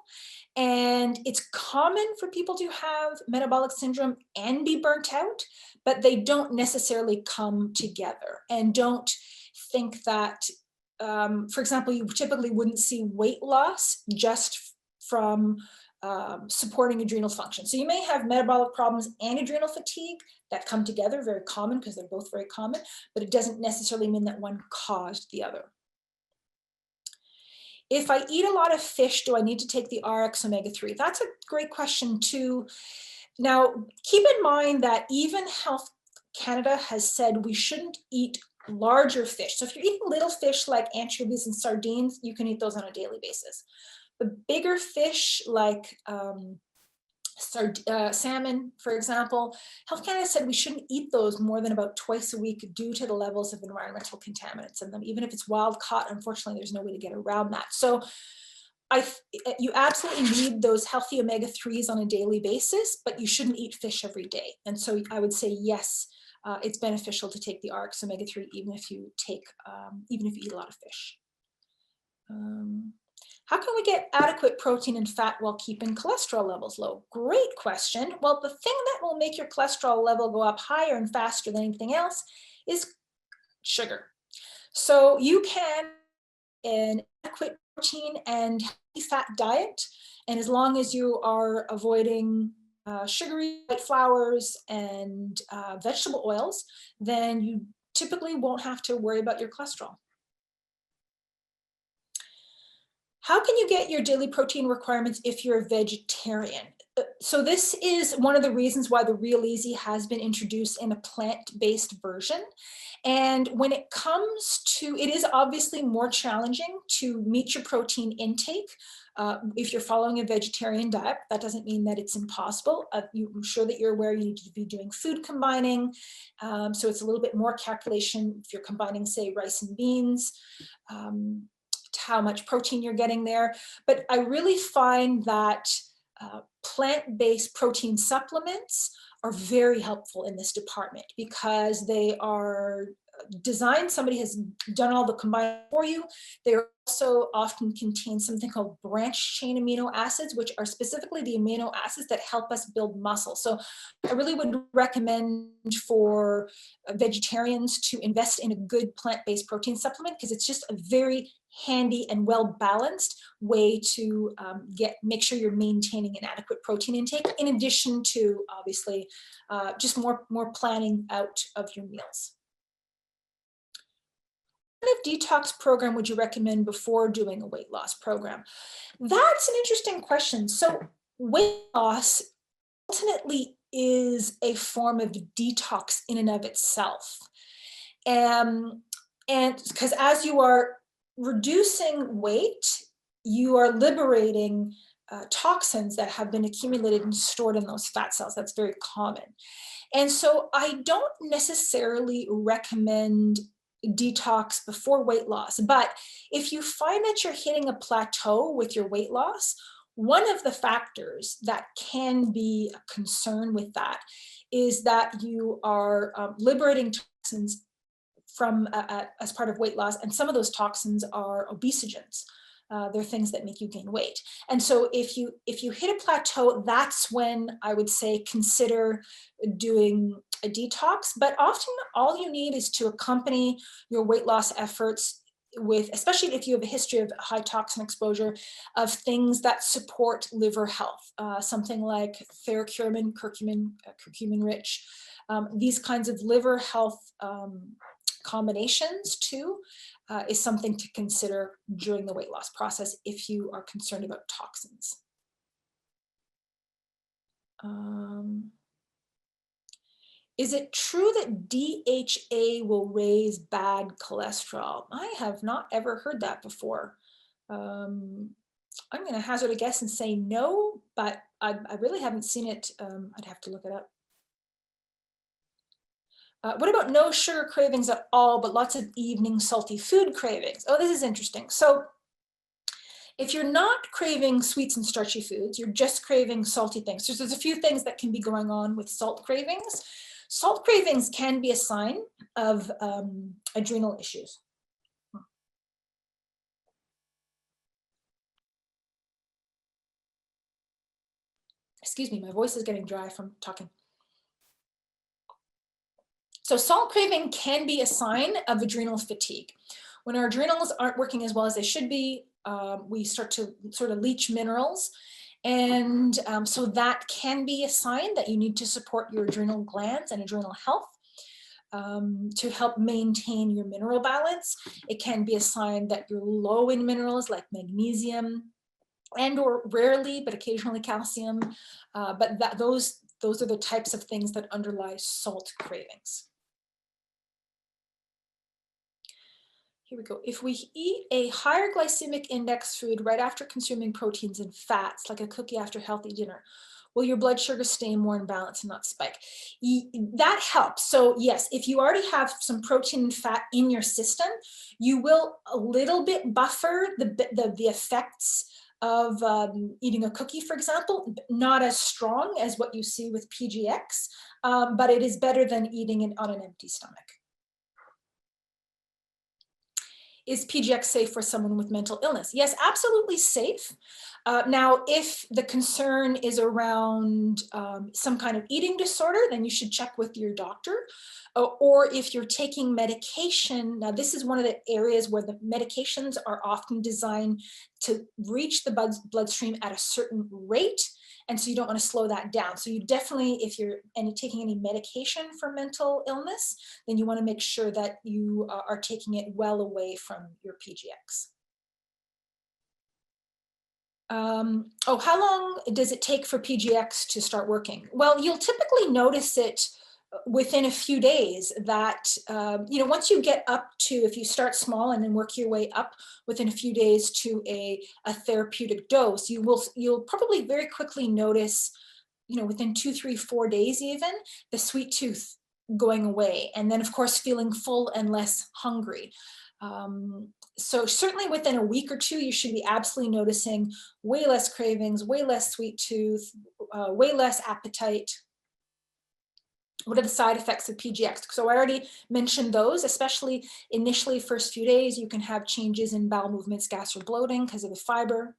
And it's common for people to have metabolic syndrome and be burnt out, but they don't necessarily come together. And don't think that, for example, you typically wouldn't see weight loss just from supporting adrenal function. So you may have metabolic problems and adrenal fatigue that come together, very common because they're both very common, but it doesn't necessarily mean that one caused the other. If I eat a lot of fish, do I need to take the RX omega-3? That's a great question too. Now, keep in mind that even Health Canada has said we shouldn't eat larger fish. So if you're eating little fish like anchovies and sardines, you can eat those on a daily basis. The bigger fish like salmon, for example, Health Canada said we shouldn't eat those more than about twice a week due to the levels of environmental contaminants in them. Even if it's wild caught, unfortunately, there's no way to get around that. So you absolutely need those healthy omega-3s on a daily basis, but you shouldn't eat fish every day. And so I would say, yes, it's beneficial to take the RX omega-3 even if you eat a lot of fish. How can we get adequate protein and fat while keeping cholesterol levels low? Great question. Well, the thing that will make your cholesterol level go up higher and faster than anything else is sugar. So you can an adequate protein and healthy fat diet, and as long as you are avoiding sugary white flours and vegetable oils, then you typically won't have to worry about your cholesterol. How can you get your daily protein requirements if you're a vegetarian? So this is one of the reasons why the Real Easy has been introduced in a plant-based version. And when it comes to, it is obviously more challenging to meet your protein intake if you're following a vegetarian diet. That doesn't mean that it's impossible. I'm sure that you're aware you need to be doing food combining. So it's a little bit more calculation if you're combining, say, rice and beans. How much protein you're getting there. But I really find that plant-based protein supplements are very helpful in this department because they are designed, somebody has done all the combining for you. They also often contain something called branch chain amino acids, which are specifically the amino acids that help us build muscle. So I really would recommend for vegetarians to invest in a good plant-based protein supplement because it's just a very handy and well-balanced way to make sure you're maintaining an adequate protein intake, in addition to obviously just more planning out of your meals. What kind of detox program would you recommend before doing a weight loss program? That's an interesting question. So weight loss ultimately is a form of detox in and of itself. And because as you are reducing weight, you are liberating toxins that have been accumulated and stored in those fat cells. That's very common. And so I don't necessarily recommend detox before weight loss, but if you find that you're hitting a plateau with your weight loss, one of the factors that can be a concern with that is that you are liberating toxins from as part of weight loss, and some of those toxins are obesogens. They're things that make you gain weight. And so if you hit a plateau, that's when I would say consider doing a detox. But often all you need is to accompany your weight loss efforts with, especially if you have a history of high toxin exposure, of things that support liver health, something like curcumin, curcumin rich, these kinds of liver health combinations too, is something to consider during the weight loss process if you are concerned about toxins. Is it true that DHA will raise bad cholesterol? I have not ever heard that before. I'm going to hazard a guess and say no, but I really haven't seen it. I'd have to look it up. What about no sugar cravings at all, but lots of evening salty food cravings? Oh, this is interesting. So if you're not craving sweets and starchy foods, you're just craving salty things. So there's a few things that can be going on with salt cravings. Salt cravings can be a sign of adrenal issues. Excuse me, my voice is getting dry from talking. So salt craving can be a sign of adrenal fatigue. When our adrenals aren't working as well as they should be, we start to sort of leach minerals. And so that can be a sign that you need to support your adrenal glands and adrenal health to help maintain your mineral balance. It can be a sign that you're low in minerals like magnesium and or rarely, but occasionally calcium. But those are the types of things that underlie salt cravings. Here we go. If we eat a higher glycemic index food right after consuming proteins and fats, like a cookie after healthy dinner, will your blood sugar stay more in balance and not spike? That helps. So yes, if you already have some protein and fat in your system, you will a little bit buffer the effects of eating a cookie, for example, not as strong as what you see with PGX, but it is better than eating it on an empty stomach. Is PGX safe for someone with mental illness? Yes, absolutely safe. Now, if the concern is around some kind of eating disorder, then you should check with your doctor. Or if you're taking medication, now this is one of the areas where the medications are often designed to reach the bloodstream at a certain rate. And so you don't want to slow that down. So you definitely, if you're taking any medication for mental illness, then you want to make sure that you are taking it well away from your PGX. How long does it take for PGX to start working? Well, you'll typically notice it within a few days that, once you get up to, if you start small and then work your way up within a few days to a therapeutic dose, you'll probably very quickly notice, within 2, 3, 4 days even, the sweet tooth going away. And then of course, feeling full and less hungry. So certainly within a week or two, you should be absolutely noticing way less cravings, way less sweet tooth, way less appetite. What are the side effects of PGX? So I already mentioned those, especially initially first few days, you can have changes in bowel movements, gas or bloating because of the fiber.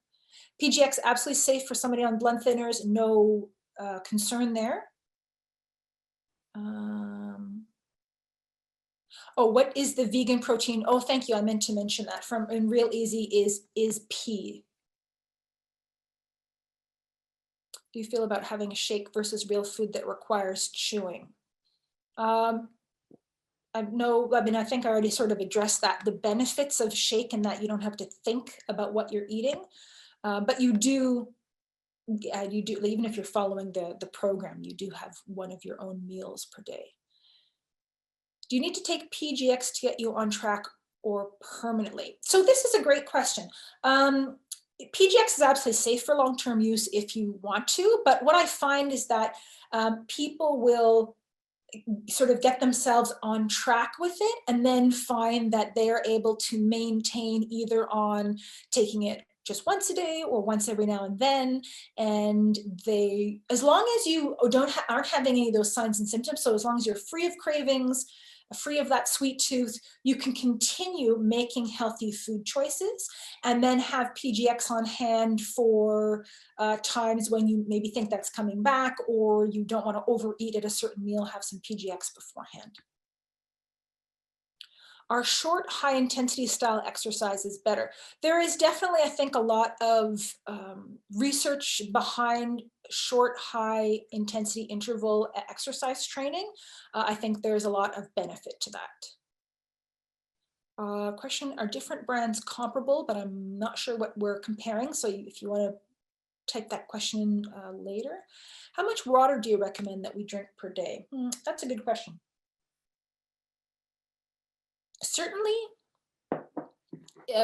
PGX absolutely safe for somebody on blood thinners, no concern there. What is the vegan protein? Oh, thank you. I meant to mention that from in Real Easy is pea. Do you feel about having a shake versus real food that requires chewing? I think I already sort of addressed that, the benefits of shake and that you don't have to think about what you're eating, but you do, even if you're following the program, you do have one of your own meals per day. Do you need to take PGX to get you on track or permanently? So this is a great question. PGX is absolutely safe for long-term use if you want to, but what I find is that people will sort of get themselves on track with it and then find that they are able to maintain either on taking it just once a day or once every now and then. And they, as long as you aren't having any of those signs and symptoms, so as long as you're free of cravings, free of that sweet tooth, you can continue making healthy food choices and then have PGX on hand for times when you maybe think that's coming back or you don't want to overeat at a certain meal, have some PGX beforehand. Are short, high intensity style exercises better? There is definitely, I think, a lot of research behind short, high intensity interval exercise training. I think there's a lot of benefit to that. Question, are different brands comparable? But I'm not sure what we're comparing. So if you want to type that question later. How much water do you recommend that we drink per day? That's a good question. Certainly,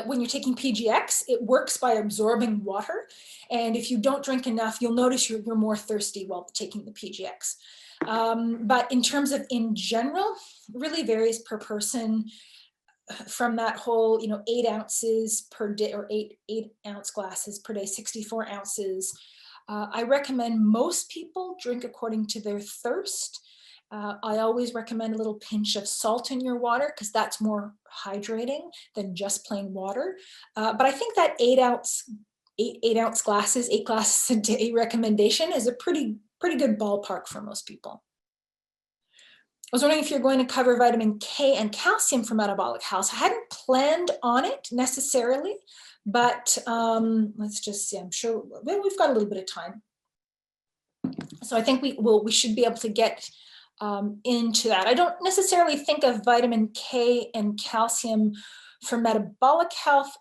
when you're taking PGX, it works by absorbing water. And if you don't drink enough, you'll notice you're more thirsty while taking the PGX. But in terms of in general, it really varies per person from that whole, 8 ounces per day or eight ounce glasses per day, 64 ounces. I recommend most people drink according to their thirst. I always recommend a little pinch of salt in your water because that's more hydrating than just plain water. But I think that 8 ounce glasses, 8 glasses a day recommendation is a pretty good ballpark for most people. I was wondering if you're going to cover vitamin K and calcium for metabolic health. I hadn't planned on it necessarily, but let's just see. I'm sure we've got a little bit of time. So I think we should be able to get into that. I don't necessarily think of vitamin K and calcium for metabolic health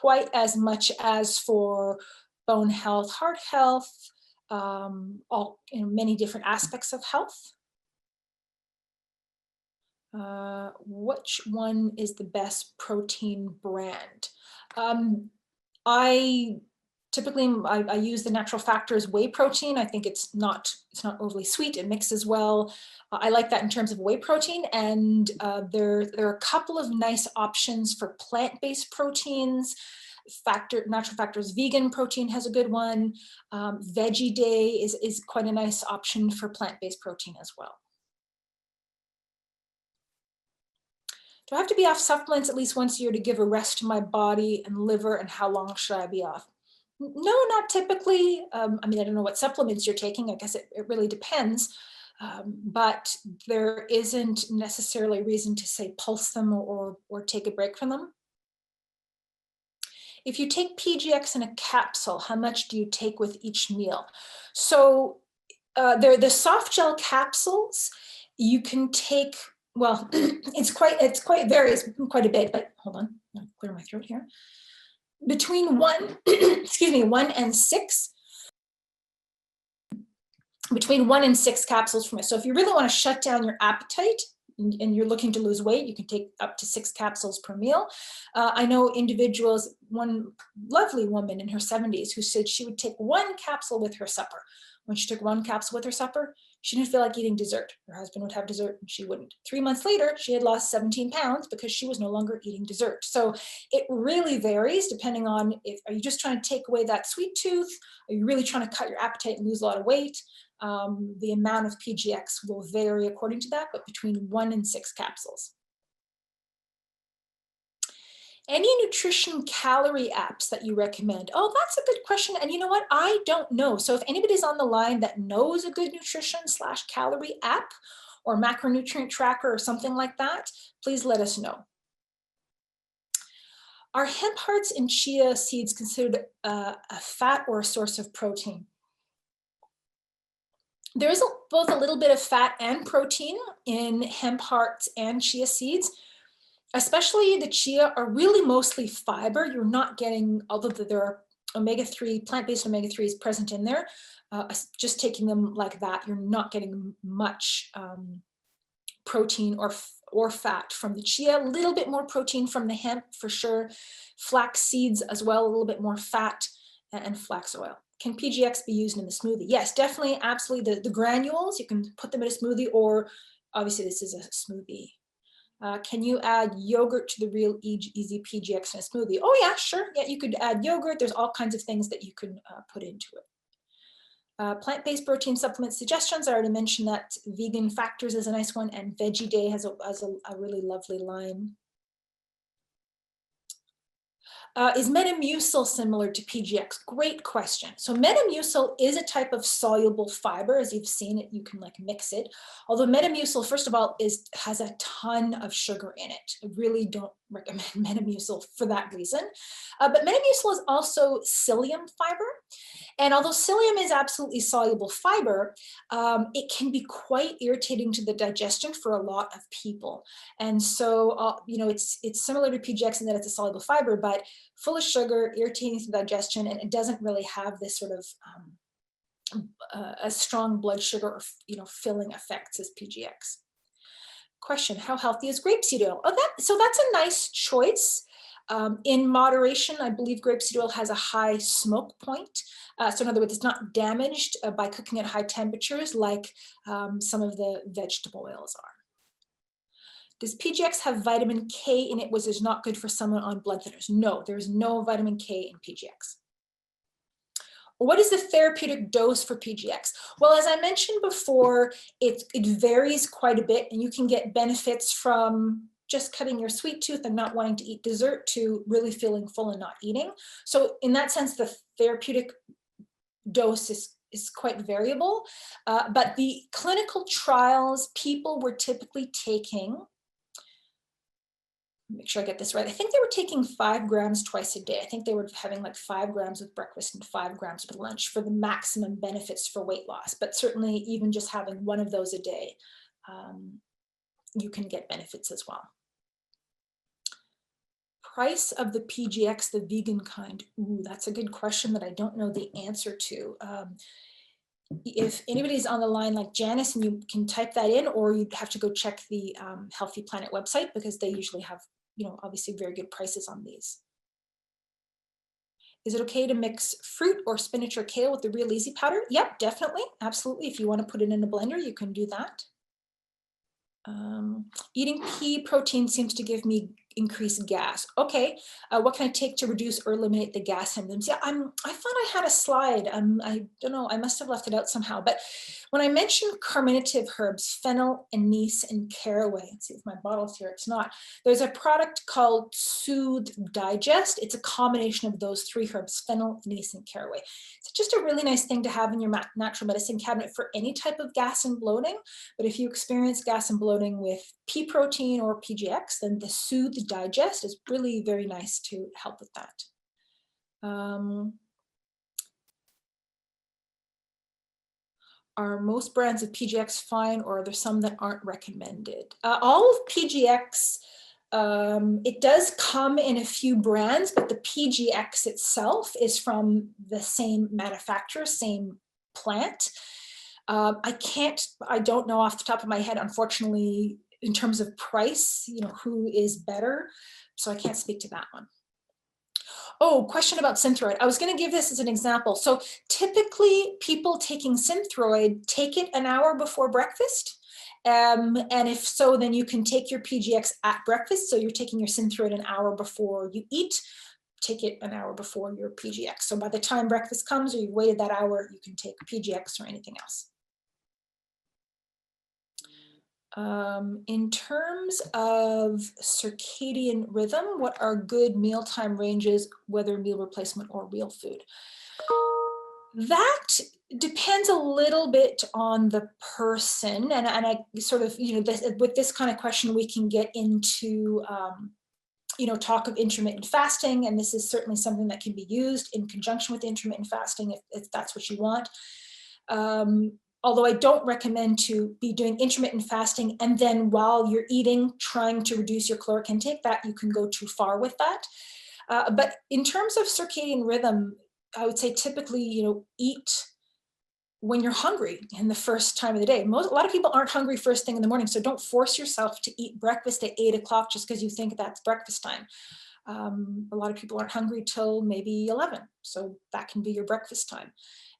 quite as much as for bone health, heart health, many different aspects of health. Which one is the best protein brand? I use the Natural Factors whey protein. I think it's not overly sweet. It mixes well. I like that in terms of whey protein. And there are a couple of nice options for plant-based proteins. Natural Factors vegan protein has a good one. Veggie Day is quite a nice option for plant-based protein as well. Do I have to be off supplements at least once a year to give a rest to my body and liver, and how long should I be off? No, not typically. I don't know what supplements you're taking. I guess it really depends. But there isn't necessarily a reason to say pulse them or take a break from them. If you take PGX in a capsule, how much do you take with each meal? So they're the soft gel capsules. You can take, well, it varies quite a bit, but hold on, I'll clear my throat here. Between 1 and 6. Between 1 and 6 capsules from it. So if you really want to shut down your appetite and you're looking to lose weight, you can take up to 6 capsules per meal. I know individuals, one lovely woman in her 70s who said she would take 1 capsule with her supper. When she took 1 capsule with her supper, she didn't feel like eating dessert. Her husband would have dessert and she wouldn't. 3 months later, she had lost 17 pounds because she was no longer eating dessert. So it really varies depending on are you just trying to take away that sweet tooth? Are you really trying to cut your appetite and lose a lot of weight? The amount of PGX will vary according to that, but between 1 and 6 capsules. Any nutrition calorie apps that you recommend? Oh, that's a good question. And you know what? I don't know. So if anybody's on the line that knows a good nutrition/calorie app or macronutrient tracker or something like that, please let us know. Are hemp hearts and chia seeds considered a fat or a source of protein? There's both a little bit of fat and protein in hemp hearts and chia seeds. Especially the chia are really mostly fiber. You're not getting, although there are omega-3, plant-based omega-3s present in there, just taking them like that, you're not getting much protein or fat from the chia. A little bit more protein from the hemp for sure. Flax seeds as well, a little bit more fat. and flax oil. Can PGX be used in the smoothie? Yes, definitely, absolutely. The granules, you can put them in a smoothie, or obviously this is a smoothie. Can you add yogurt to the Real Easy PGX in a smoothie? Oh yeah, sure. Yeah, you could add yogurt. There's all kinds of things that you can put into it. Plant-based protein supplement suggestions. I already mentioned that. Vegan Factors is a nice one, and Veggie Day has a really lovely line. Is Metamucil similar to PGX? Great question. So Metamucil is a type of soluble fiber. As you've seen it, you can like mix it. Although Metamucil, first of all, has a ton of sugar in it. I really don't recommend Metamucil for that reason. But Metamucil is also psyllium fiber. And although psyllium is absolutely soluble fiber, it can be quite irritating to the digestion for a lot of people. And so, it's similar to PGX in that it's a soluble fiber, but full of sugar, irritating to the digestion, and it doesn't really have this sort of a strong blood sugar or filling effects as PGX. Question: how healthy is grapeseed oil? So that's a nice choice. In moderation, I believe grapeseed oil has a high smoke point. So in other words, it's not damaged by cooking at high temperatures like some of the vegetable oils are. Does PGX have vitamin K in it, which is not good for someone on blood thinners? No, there's no vitamin K in PGX. What is the therapeutic dose for PGX? Well, as I mentioned before, it varies quite a bit, and you can get benefits from just cutting your sweet tooth and not wanting to eat dessert to really feeling full and not eating. So in that sense, the therapeutic dose is quite variable. But the clinical trials, people were typically taking, make sure I get this right, I think they were taking 5 grams twice a day. I think they were having like 5 grams with breakfast and 5 grams with lunch for the maximum benefits for weight loss. But certainly even just having one of those a day, you can get benefits as well. Price of the PGX, the vegan kind? Ooh, that's a good question that I don't know the answer to. If anybody's on the line like Janice, and you can type that in, or you'd have to go check the Healthy Planet website, because they usually have, obviously very good prices on these. Is it okay to mix fruit or spinach or kale with the Real Easy powder? Yep, definitely, absolutely. If you want to put it in a blender, you can do that. Eating pea protein seems to give me increased gas. Okay, what can I take to reduce or eliminate the gas symptoms? Yeah, I thought I had a slide. I don't know, I must have left it out somehow. But when I mentioned carminative herbs, fennel, anise, and caraway, let's see if my bottle's here, it's not. There's a product called Soothe Digest. It's a combination of those 3 herbs, fennel, anise, and caraway. It's just a really nice thing to have in your natural medicine cabinet for any type of gas and bloating. But if you experience gas and bloating with pea protein or PGX, then the Soothe Digest is really very nice to help with that. Are most brands of PGX fine, or are there some that aren't recommended? All of PGX, it does come in a few brands, but the PGX itself is from the same manufacturer, same plant. I don't know off the top of my head, unfortunately, in terms of price, who is better. So I can't speak to that one. Oh, question about Synthroid. I was going to give this as an example. So typically people taking Synthroid take it an hour before breakfast. And if so, then you can take your PGX at breakfast. So you're taking your Synthroid an hour before you eat. Take it an hour before your PGX. So by the time breakfast comes, or you've waited that hour, you can take PGX or anything else. In terms of circadian rhythm, what are good mealtime ranges, whether meal replacement or real food? That depends a little bit on the person, and I sort of, with this kind of question, we can get into, talk of intermittent fasting, and this is certainly something that can be used in conjunction with intermittent fasting if that's what you want. Although I don't recommend to be doing intermittent fasting and then while you're eating, trying to reduce your caloric intake, that you can go too far with that. But in terms of circadian rhythm, I would say typically, eat when you're hungry in the first time of the day. A lot of people aren't hungry first thing in the morning, so don't force yourself to eat breakfast at 8 o'clock just because you think that's breakfast time. A lot of people aren't hungry till maybe 11, so that can be your breakfast time.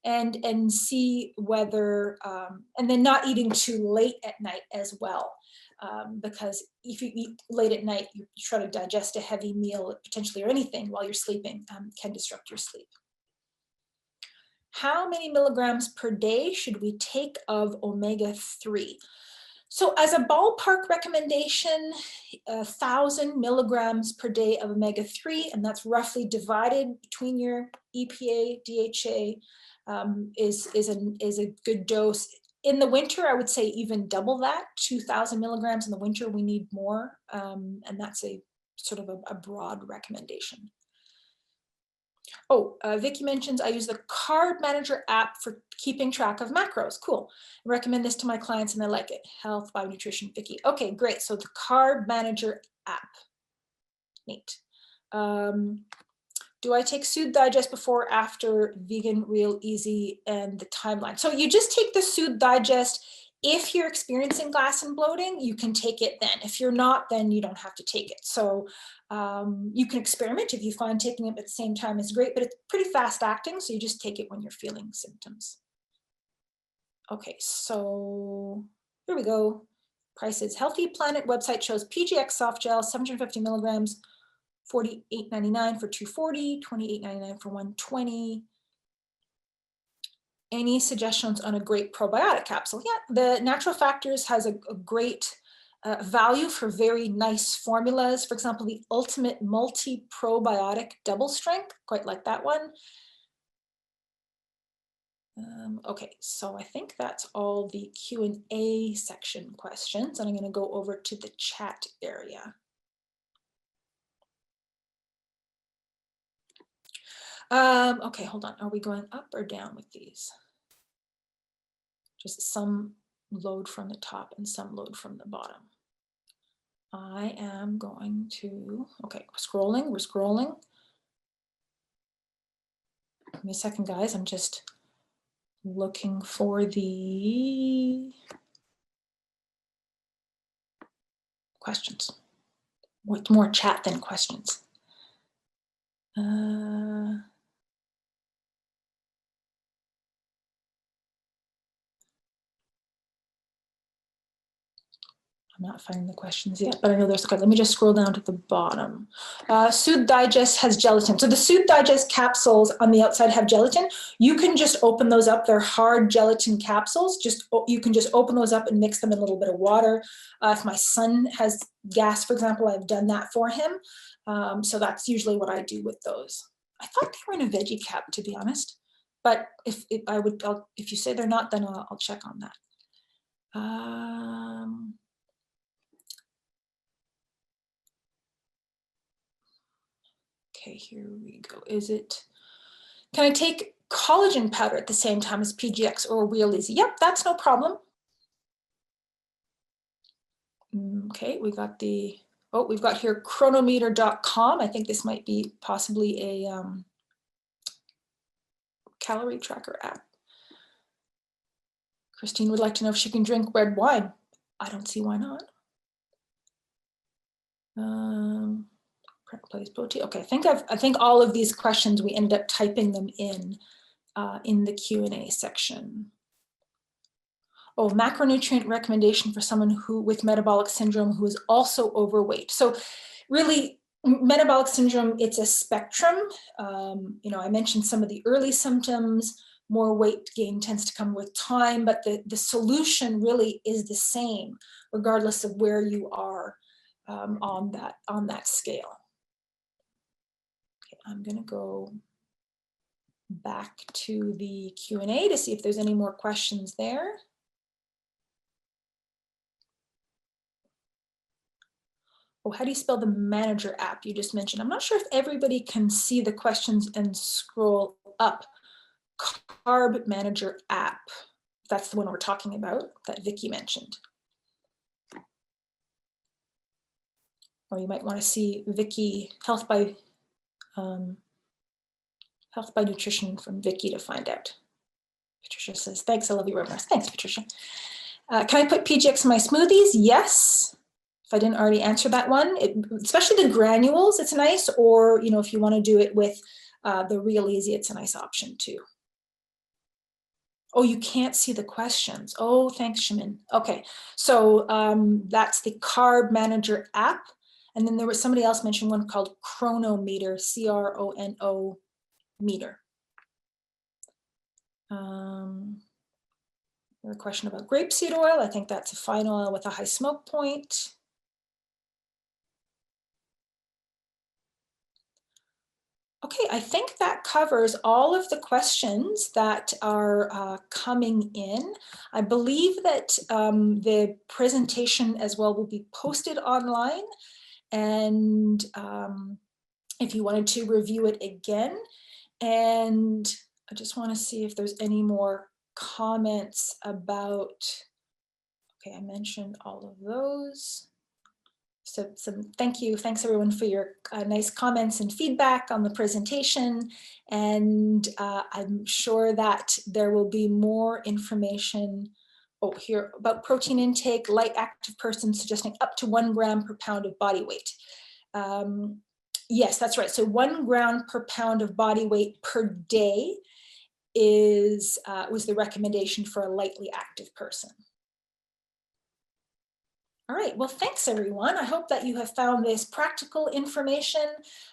And see whether, and then not eating too late at night as well. Because if you eat late at night, you try to digest a heavy meal potentially, or anything while you're sleeping, can disrupt your sleep. How many milligrams per day should we take of omega-3? So as a ballpark recommendation, 1,000 milligrams per day of omega-3, and that's roughly divided between your EPA, DHA, is a good dose. In the winter, I would say even double that, 2,000 milligrams in the winter. We need more, and that's a sort of a broad recommendation. Oh, Vicky mentions I use the Carb Manager app for keeping track of macros. Cool. I recommend this to my clients and they like it. Health, Bionutrition, Vicky. Okay, great. So the Carb Manager app. Neat. Do I take Soothe Digest before or after vegan, real easy, and the timeline? So you just take the Soothe Digest. If you're experiencing gas and bloating, you can take it then. If you're not, then you don't have to take it. So you can experiment. If you find taking it at the same time is great, but it's pretty fast acting, so you just take it when you're feeling symptoms. Okay, so here we go. Prices. Healthy Planet website shows PGX soft gel, 750 milligrams, $48.99 for 240, $28.99 for 120. Any suggestions on a Grape probiotic capsule? Yeah, the Natural Factors has a great value for very nice formulas. For example, the Ultimate Multi-Probiotic Double Strength, quite like that one. Okay, so I think that's all the Q&A section questions, and I'm going to go over to the chat area. Okay, hold on. Are we going up or down with these? Just some load from the top and some load from the bottom. I am going to, okay, we're scrolling. Give me a second, guys. I'm just looking for the questions. What's more chat than questions? I'm not finding the questions yet, but I know there's good. Let me just scroll down to the bottom. Soothe Digest has gelatin. So the Soothe Digest capsules on the outside have gelatin. You can just open those up. They're hard gelatin capsules. You can just open those up and mix them in a little bit of water. If my son has gas, for example, I've done that for him. So that's usually what I do with those. I thought they were in a veggie cap, to be honest. But if you say they're not, then I'll check on that. Okay, here we go. Can I take collagen powder at the same time as PGX or Real Easy? Yep, that's no problem. Okay, we've got here chronometer.com. I think this might be possibly a calorie tracker app. Christine would like to know if she can drink red wine. I don't see why not. Protein. Okay, I think all of these questions we ended up typing them in the Q&A section. Oh, macronutrient recommendation for someone with metabolic syndrome who is also overweight. So really, metabolic syndrome, it's a spectrum. I mentioned some of the early symptoms. More weight gain tends to come with time, but the solution really is the same, regardless of where you are on that scale. Okay, I'm going to go back to the Q&A to see if there's any more questions there. Oh, how do you spell the Manager app you just mentioned? I'm not sure if everybody can see the questions and scroll up. Carb Manager app. That's the one we're talking about that Vicky mentioned. Or you might want to see Vicky Health by Nutrition from Vicky to find out. Patricia says, thanks, I love your webinars. Thanks, Patricia. Can I put PGX in my smoothies? Yes. If I didn't already answer that one, especially the granules, it's nice. Or, you know, if you want to do it with the Real Easy, it's a nice option too. Oh, you can't see the questions. Oh, thanks, Shamin. Okay, so that's the Carb Manager app. And then there was somebody else mentioned one called Chronometer, CRONO meter. A question about grapeseed oil. I think that's a fine oil with a high smoke point. Okay, I think that covers all of the questions that are coming in. I believe that the presentation as well will be posted online. And if you wanted to review it again, and I just want to see if there's any more comments about, okay, I mentioned all of those. So thanks everyone for your nice comments and feedback on the presentation. And I'm sure that there will be more information here about protein intake, light active persons suggesting up to 1 gram per pound of body weight. Yes, that's right. So 1 gram per pound of body weight per day was the recommendation for a lightly active person. All right, well, thanks everyone. I hope that you have found this practical information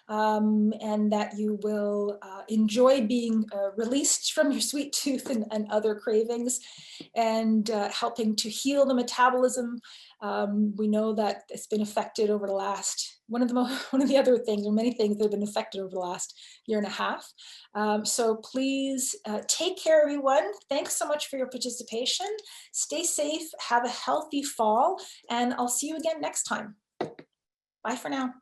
and that you will enjoy being released from your sweet tooth and other cravings and helping to heal the metabolism. We know that it's been affected over the last, one of the other things, or many things that have been affected over the last year and a half. So please take care, everyone. Thanks so much for your participation. Stay safe, have a healthy fall, and I'll see you again next time. Bye for now.